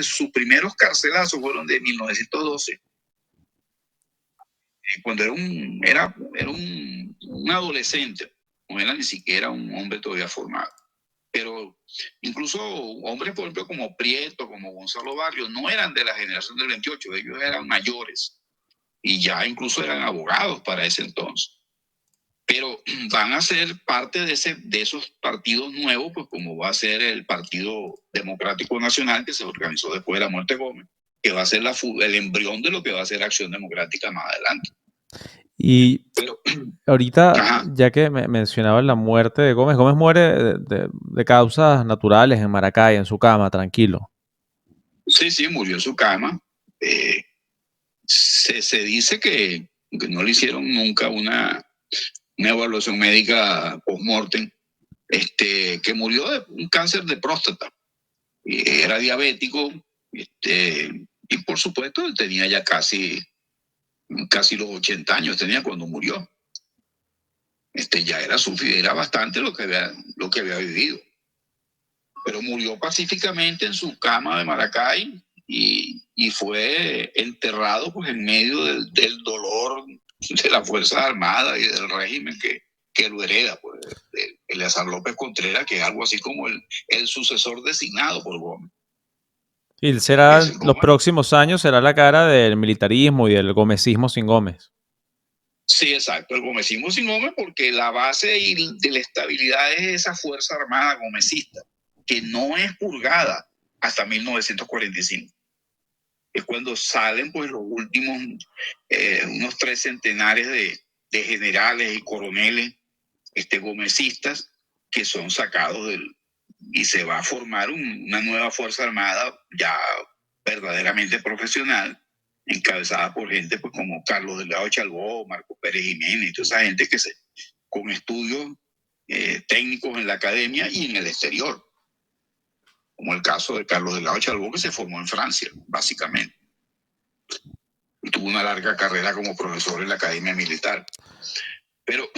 Sus primeros carcelazos fueron de 1912. Cuando era un adolescente, no era ni siquiera un hombre todavía formado. Pero incluso hombres, por ejemplo, como Prieto, como Gonzalo Barrios, no eran de la generación del 28, ellos eran mayores y ya incluso eran abogados para ese entonces. Pero van a ser parte de esos partidos nuevos, pues como va a ser el Partido Democrático Nacional, que se organizó después de la muerte de Gómez, que va a ser el embrión de lo que va a ser Acción Democrática más adelante. Y ahorita, ya que mencionaba la muerte de Gómez, Gómez muere de causas naturales en Maracay, en su cama, tranquilo. Sí, murió en su cama. Se dice que no le hicieron nunca una evaluación médica post-mortem, que murió de un cáncer de próstata. Era diabético, y por supuesto él tenía ya casi los 80 años, tenía cuando murió. Ya era bastante lo que había vivido. Pero murió pacíficamente en su cama de Maracay y fue enterrado pues en medio del dolor de las Fuerzas Armadas y del régimen que lo hereda, pues, de Eleazar López Contreras, que es algo así como el sucesor designado por Gómez. Y él será, los próximos años, será la cara del militarismo y del gomecismo sin Gómez. Sí, exacto, el gomecismo sin Gómez, porque la base de la estabilidad es esa Fuerza Armada gomecista, que no es purgada hasta 1945. Es cuando salen pues los últimos, unos 3 centenares de generales y coroneles gomecistas que son sacados y se va a formar una nueva Fuerza Armada ya verdaderamente profesional, encabezada por gente pues como Carlos Delgado Chalbó, Marco Pérez Jiménez y toda esa gente con estudios técnicos en la academia y en el exterior, como el caso de Carlos Delgado Chalbó, que se formó en Francia, básicamente. tuvo una larga carrera como profesor en la Academia Militar. Pero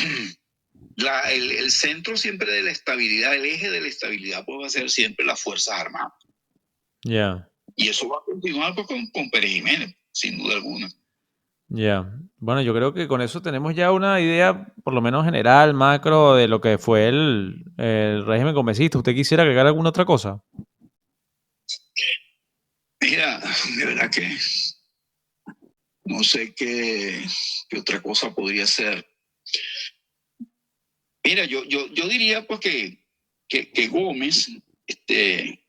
el centro siempre de la estabilidad, el eje de la estabilidad puede ser siempre las Fuerzas Armadas. Ya, Y eso va a continuar pues, con Pérez Jiménez, sin duda alguna. ya. Bueno, yo creo que con eso tenemos ya una idea, por lo menos general, macro, de lo que fue el régimen gomecista. ¿Usted quisiera agregar alguna otra cosa? Mira, de verdad que no sé qué otra cosa podría ser. Mira, yo diría pues que Gómez, que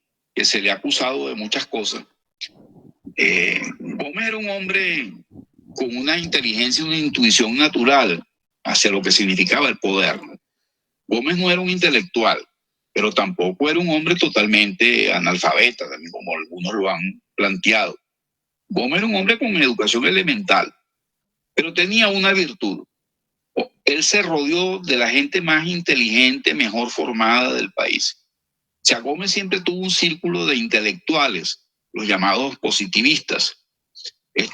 se le ha acusado de muchas cosas, Gómez era un hombre con una inteligencia y una intuición natural hacia lo que significaba el poder. Gómez no era un intelectual, pero tampoco era un hombre totalmente analfabeta, también como algunos lo han planteado. Gómez era un hombre con educación elemental, pero tenía una virtud. Él se rodeó de la gente más inteligente, mejor formada del país. O sea, Gómez siempre tuvo un círculo de intelectuales, los llamados positivistas,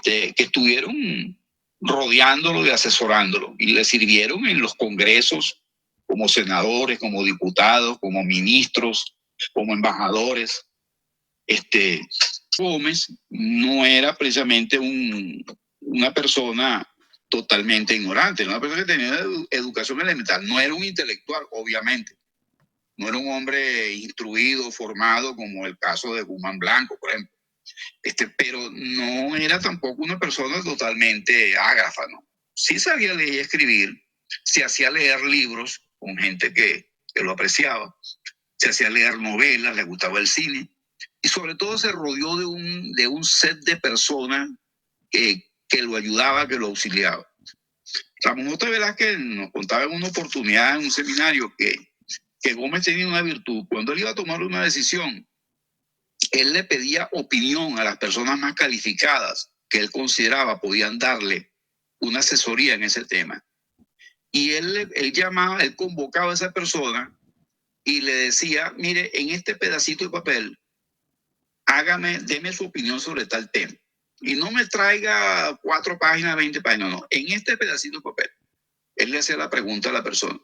que estuvieron rodeándolo y asesorándolo y le sirvieron en los congresos como senadores, como diputados, como ministros, como embajadores. Gómez no era precisamente una persona totalmente ignorante, era una persona que tenía educación elemental, no era un intelectual, obviamente, no era un hombre instruido, formado, como el caso de Guzmán Blanco, por ejemplo, pero no era tampoco una persona totalmente ágrafa, ¿no? Sí sabía leer y escribir, se hacía leer libros con gente que lo apreciaba, se hacía leer novelas, le gustaba el cine, y sobre todo se rodeó de un set de personas que lo ayudaba, que lo auxiliaba. Ramón J. Velázquez nos contaba en una oportunidad en un seminario que Gómez tenía una virtud. Cuando él iba a tomar una decisión, él le pedía opinión a las personas más calificadas que él consideraba podían darle una asesoría en ese tema. Y él convocaba a esa persona y le decía, mire, en este pedacito de papel, deme su opinión sobre tal tema. Y no me traiga 4 páginas, 20 páginas, no. En este pedacito de papel, él le hacía la pregunta a la persona,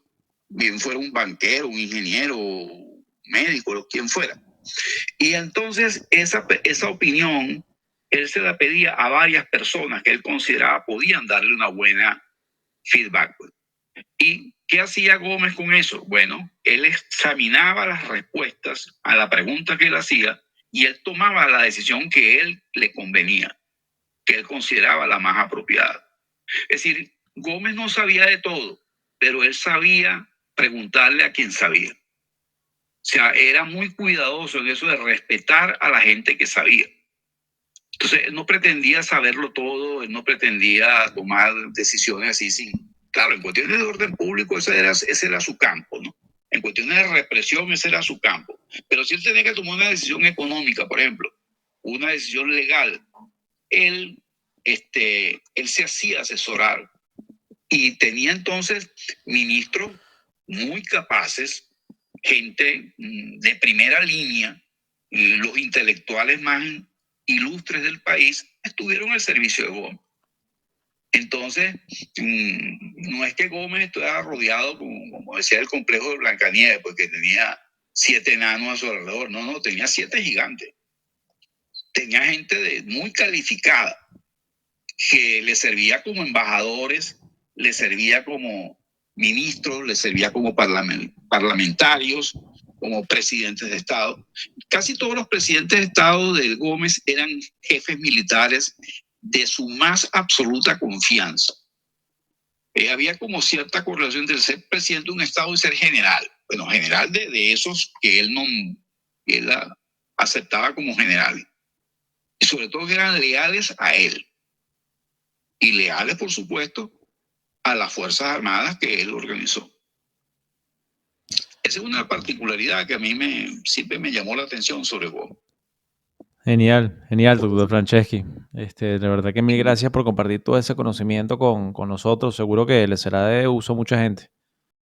bien fuera un banquero, un ingeniero, un médico, quien fuera. Y entonces esa opinión, él se la pedía a varias personas que él consideraba podían darle una buena feedback. ¿Y qué hacía Gómez con eso? Bueno, él examinaba las respuestas a la pregunta que él hacía y él tomaba la decisión que él le convenía, que él consideraba la más apropiada. Es decir, Gómez no sabía de todo, pero él sabía preguntarle a quien sabía. O sea, era muy cuidadoso en eso de respetar a la gente que sabía. Entonces, él no pretendía saberlo todo, él no pretendía tomar decisiones así sin... Claro, en cuestiones de orden público ese era su campo, ¿no? En cuestiones de represión ese era su campo. Pero si él tenía que tomar una decisión económica, por ejemplo, una decisión legal, él se hacía asesorar y tenía entonces ministros muy capaces, gente de primera línea, los intelectuales más ilustres del país estuvieron al servicio de Gómez. Entonces, no es que Gómez estuviera rodeado, como decía, el complejo de Blancanieves, porque tenía 7 enanos a su alrededor. No, tenía 7 gigantes. Tenía gente muy calificada que le servía como embajadores, le servía como ministros, le servía como parlamentarios, como presidentes de Estado. Casi todos los presidentes de Estado de Gómez eran jefes militares de su más absoluta confianza. Había como cierta correlación entre ser presidente de un Estado y ser general. Bueno, general de esos que él aceptaba como general. Y sobre todo que eran leales a él. Y leales, por supuesto, a las Fuerzas Armadas que él organizó. Esa es una particularidad que a mí siempre me llamó la atención sobre Gómez. Genial, genial, doctor Franceschi. De verdad que mil gracias por compartir todo ese conocimiento con nosotros. Seguro que le será de uso a mucha gente.